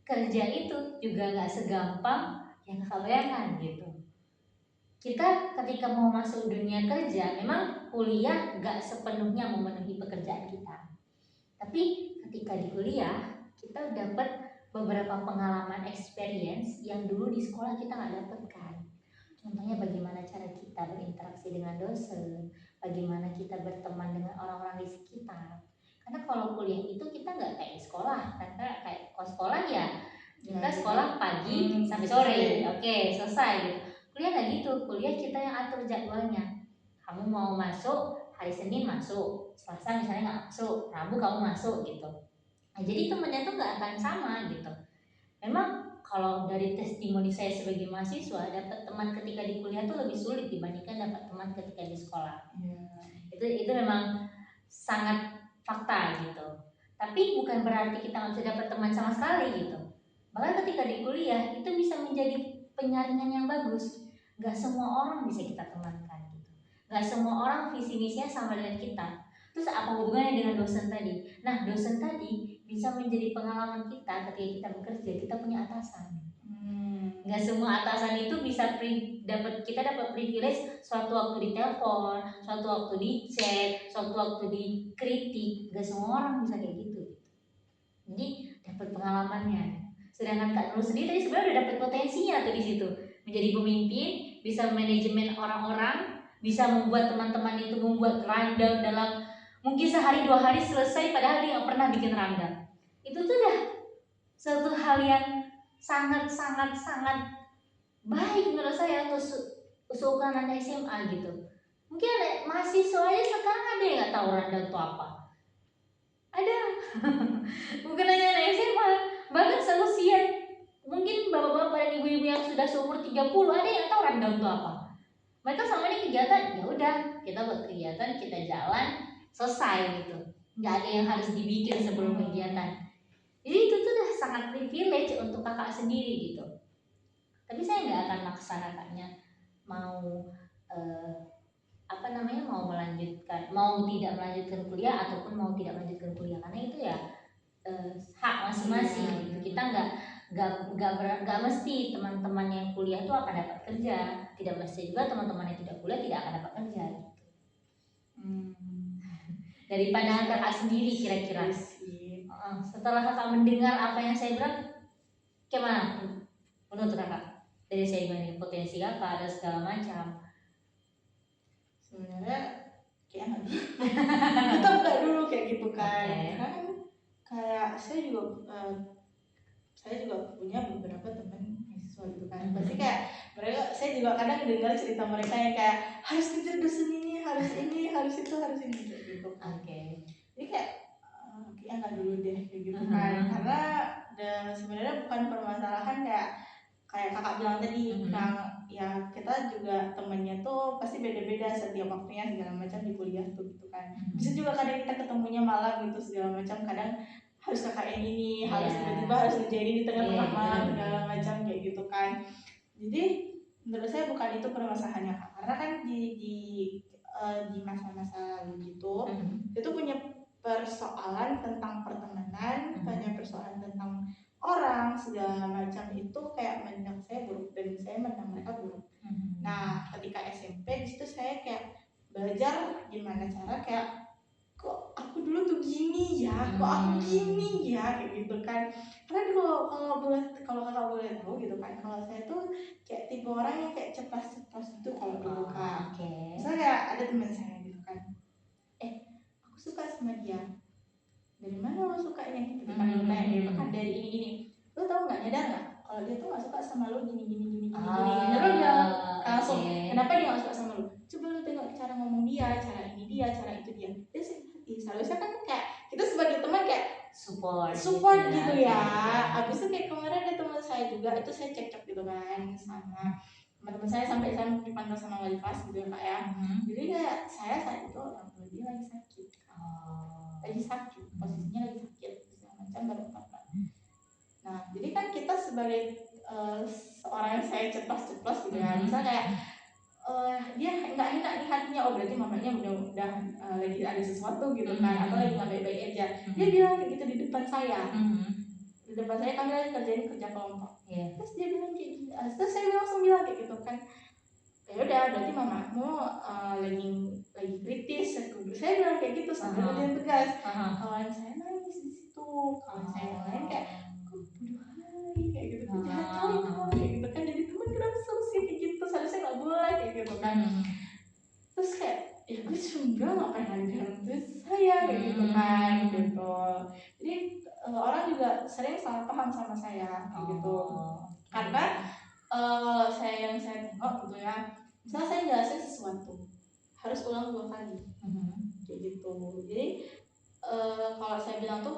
Kerja itu juga nggak segampang yang Kakak bayangkan gitu. Kita ketika mau masuk dunia kerja memang kuliah nggak sepenuhnya memenuhi pekerjaan kita, tapi ketika di kuliah kita dapat beberapa pengalaman experience yang dulu di sekolah kita nggak dapatkan. Contohnya bagaimana cara kita berinteraksi dengan dosen, bagaimana kita berteman dengan orang-orang di sekitar. Karena kalau kuliah itu kita nggak kayak di sekolah, karena kayak kalau sekolah ya kita sekolah pagi sampai sore, oke selesai gitu. Kuliah nggak gitu, kuliah kita yang atur jadwalnya. Kamu mau masuk hari Senin masuk, Selasa misalnya nggak masuk, Rabu kamu masuk gitu. Nah, jadi temennya tuh nggak akan sama gitu. Memang kalau dari testimoni saya sebagai mahasiswa, dapat teman ketika di kuliah tuh lebih sulit dibandingkan dapat teman ketika di sekolah. Itu memang sangat fakta gitu. Tapi bukan berarti kita nggak bisa dapat teman sama sekali gitu. Bahkan ketika di kuliah itu bisa menjadi penyaringan yang bagus. Gak semua orang bisa kita temankan gitu. Gak semua orang visi misinya sama dengan kita. Terus apa hubungannya dengan dosen tadi? Nah, dosen tadi bisa menjadi pengalaman kita ketika kita bekerja, kita punya atasan. Nggak semua atasan itu bisa kita dapat privilege suatu waktu ditelepon, suatu waktu di chat, suatu waktu dikritik. Nggak semua orang bisa kayak gitu. Jadi dapat pengalamannya. Sedangkan Kak Nurul sendiri tadi sebenarnya udah dapat potensinya tuh di situ. Menjadi pemimpin, bisa manajemen orang-orang, bisa membuat teman-teman itu membuat rundown dalam mungkin sehari 2 hari selesai, padahal dia nggak pernah bikin rundown. Itu tuh udah suatu hal yang sangat baik menurut saya untuk seukuran anak SMA gitu. Mungkin ada mahasiswa aja sekarang ada yang nggak tahu rundown itu apa. Ada. Bukan hanya anak SMA, bahkan seusia mungkin bapak-bapak dan ibu-ibu yang sudah seumur 30 ada yang tahu rundown itu apa. Mereka sama ini kegiatan, ya udah kita buat kegiatan, kita jalan, selesai gitu. Nggak ada yang harus dibikin sebelum kegiatan. Jadi itu tuh udah sangat privilege untuk kakak sendiri gitu. Tapi saya nggak akan maksa kakaknya mau mau melanjutkan, mau tidak melanjutkan kuliah ataupun mau tidak melanjutkan kuliah, karena itu ya hak masing-masing gitu. Kita nggak mesti teman-teman yang kuliah itu akan dapat kerja, tidak mesti juga teman-teman yang tidak kuliah tidak akan dapat kerja gitu. Dari pandangan kakak sendiri kira-kira setelah kakak mendengar apa yang saya bilang, gimana menurut kakak? Dari saya gimana potensi kakak ada segala macam. Sebenarnya kayak kita buka dulu kayak gitu kan. Karena kan kayak saya juga punya beberapa teman mahasiswa gitu kan. Pasti kayak saya juga kadang dengar cerita mereka yang kayak harus kejar dosen ini, harus ini, harus itu, harus ini kayak gitu. Jadi kayak nggak dulu deh kayak gitu kan. Karena sebenarnya bukan permasalahan kayak kakak bilang tadi, ya kita juga temennya tuh pasti beda-beda setiap waktunya segala macam di kuliah tuh gitu kan. Bisa juga kadang kita ketemunya malam gitu segala macam, kadang harus kakak yang ini, harus tiba-tiba harus ngerjain di tengah-tengah malam segala macam kayak gitu kan. Jadi menurut saya bukan itu permasalahannya Kak, karena kan di masa-masa lalu gitu itu punya persoalan tentang pertemanan, punya persoalan tentang orang segala macam, itu kayak menang saya buruk dan saya menang mereka buruk. Nah ketika SMP di situ saya kayak belajar gimana cara kayak kok aku dulu tuh gini ya, kok aku gini ya kayak gitu kan. Karena kalau kakak boleh tahu gitu kan, kalau saya tuh kayak tipe orang yang kayak cepat gitu kalau dulu kan. Misalnya kayak ada teman saya gitu kan, aku suka sama dia, dari mana lo sukanya gitu kan, kayak gitu kan dari ini lo tau nggak, nyadar nggak kalau dia tuh nggak suka sama lo gini lo bilang langsung kenapa dia nggak suka sama lo, coba lo tengok cara ngomong dia, cara ini dia, cara itu dia sakit hati. Seharusnya kan kayak kita sebagai teman kayak support gitu ya. Abis itu kayak kemarin ada teman saya juga itu saya cekcok gitu kan sama teman-teman saya, sampai saya dipanggil sama wali kelas gitu ya Kak ya. Jadi kayak saya saat itu orang tua dia lagi sakit, lagi lagi sakit, posisinya lagi sakit segala macam baru apa. Nah jadi kan kita sebagai seorang yang saya ceplos gitu ya, misalnya kayak dia nggak enak nih hatinya, oh berarti mamanya udah lagi ada sesuatu gitu kan, atau lagi nggak baik-baik aja. Dia bilang kayak gitu di depan saya. Di depan saya kami lagi kerjain kerja kelompok. Terus dia bilang kayak gitu, terus saya langsung bilang kayak gitu kan, ya udah berarti mamamu lagi kritis. Saya bilang kayak gitu sambil dia tegas. Kawan saya nangis di situ, kawan saya yang lain kayak kok bodoh kali kayak gitu, jahat kali kamu kayak gitu kan, jadi teman kenapa sih kayak gitu, seharusnya nggak boleh kayak gitu kan. Terus kayak ya gue cuma bilang ngapain lagi bilang terus saya kayak gitu kan gitu. Jadi orang juga sering salah paham sama saya kayak gitu, karena saya yang saya tengok gitu ya, misalnya saya jelasin sesuatu harus ulang 2 kali kayak gitu. Jadi kalau saya bilang tuh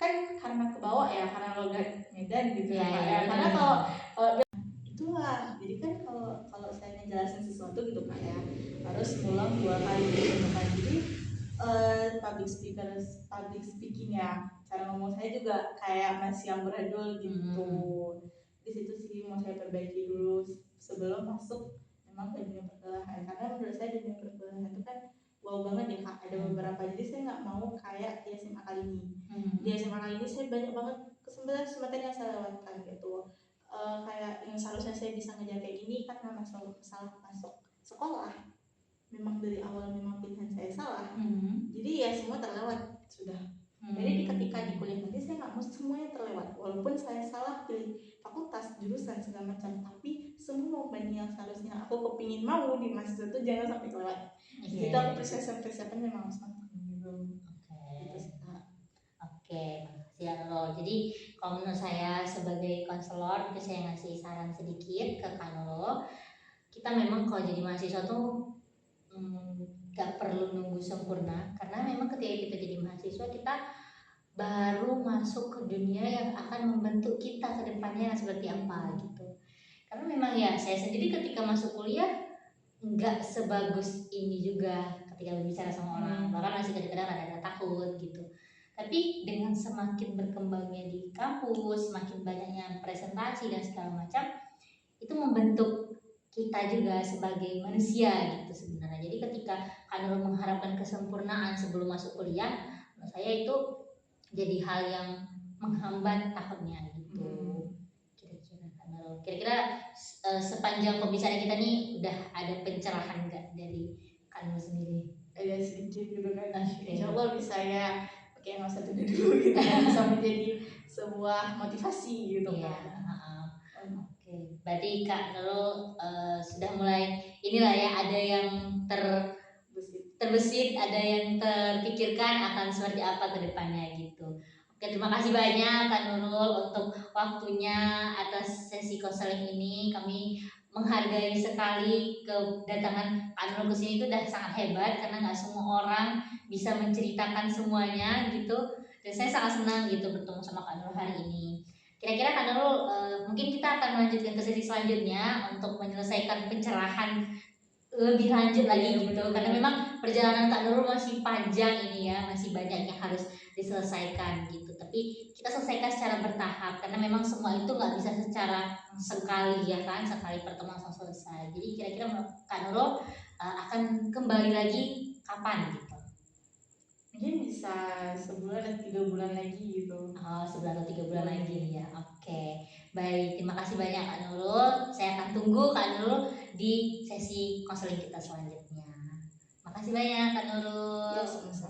kan karena kebawa ya, karena logat Medan gitu ya Pak ya, karena kalau itulah, jadi kan kalau saya ngejelasin sesuatu gitu Pak ya, harus ulang 2 kali gitu kan. Jadi public speaking ya, cara ngomong saya juga kayak masih amburadul gitu. Di situ sih mau saya perbaiki dulu sebelum masuk memang ke dunia perkuliahan, karena menurut saya dunia perkuliahan itu kan wow banget ya Kak, ada beberapa. Jadi saya nggak mau kayak di SMA kali ini. Di SMA kali ini saya banyak banget kesempatan yang saya lewatkan gitu. Kayak yang seharusnya saya bisa ngejar kayak gini karena masalah masuk sekolah, memang dari awal memang pilihan saya salah. Jadi ya semua terlewat sudah. Jadi ketika di kuliah nanti saya nggak mau semuanya terlewat, walaupun saya salah pilih fakultas, jurusan segala macam, tapi semua momen yang seharusnya aku kepingin mau di mahasiswa itu jangan sampai kelewat. Jadi aku persiapan memang harus matang gitu. Oke, makasih ya Nurul. Jadi kalau menurut saya sebagai konselor, itu saya ngasih saran sedikit ke Kak Nurul. Kita memang kalau jadi mahasiswa tuh gak perlu nunggu sempurna, karena memang ketika kita jadi mahasiswa kita baru masuk ke dunia yang akan membentuk kita ke depannya seperti apa gitu. Karena memang ya saya sendiri ketika masuk kuliah nggak sebagus ini juga ketika berbicara sama orang, bahkan masih kadang-kadang ada takut gitu. Tapi dengan semakin berkembangnya di kampus, semakin banyaknya presentasi dan segala macam, itu membentuk kita juga sebagai manusia gitu sebenarnya. Jadi ketika Kak Nurul mengharapkan kesempurnaan sebelum masuk kuliah, menurut saya itu jadi hal yang menghambat tahapnya gitu. Kira-kira sepanjang pembicaraan kita nih udah ada pencerahan nggak dari Kak Nurul sendiri? Ada sedikit gitu kan. Insya Allah bisa ya. Oke, nggak usah tunda dulu gitu kan, bisa menjadi sebuah motivasi gitu kan. Oke, berarti Kak Nurul sudah mulai inilah ya, ada yang terbesit, ada yang terpikirkan akan seperti apa ke depannya gitu. Oke, terima kasih banyak Kak Nurul untuk waktunya atas sesi konseling ini. Kami menghargai sekali kedatangan Kak Nurul ke sini, itu udah sangat hebat karena nggak semua orang bisa menceritakan semuanya gitu. Dan saya sangat senang gitu bertemu sama Kak Nurul hari ini. Kira-kira Kak Nurul mungkin kita akan melanjutkan ke sesi selanjutnya untuk menyelesaikan pencerahan lebih lanjut lagi gitu, karena memang perjalanan Kak Nurul masih panjang ini ya, masih banyak yang harus diselesaikan gitu. Tapi kita selesaikan secara bertahap karena memang semua itu nggak bisa secara sekali ya kan, sekali pertemuan langsung selesai. Jadi kira-kira Kak Nurul akan kembali lagi kapan gitu? Mungkin bisa sebulan atau 3 bulan lagi gitu. Oh, sebulan atau 3 bulan lagi ya. Oke. Baik, terima kasih banyak Kak Nurul. Saya akan tunggu Kak Nurul di sesi konseling kita selanjutnya. Makasih banyak Kak Nurul. Ya, sama-sama.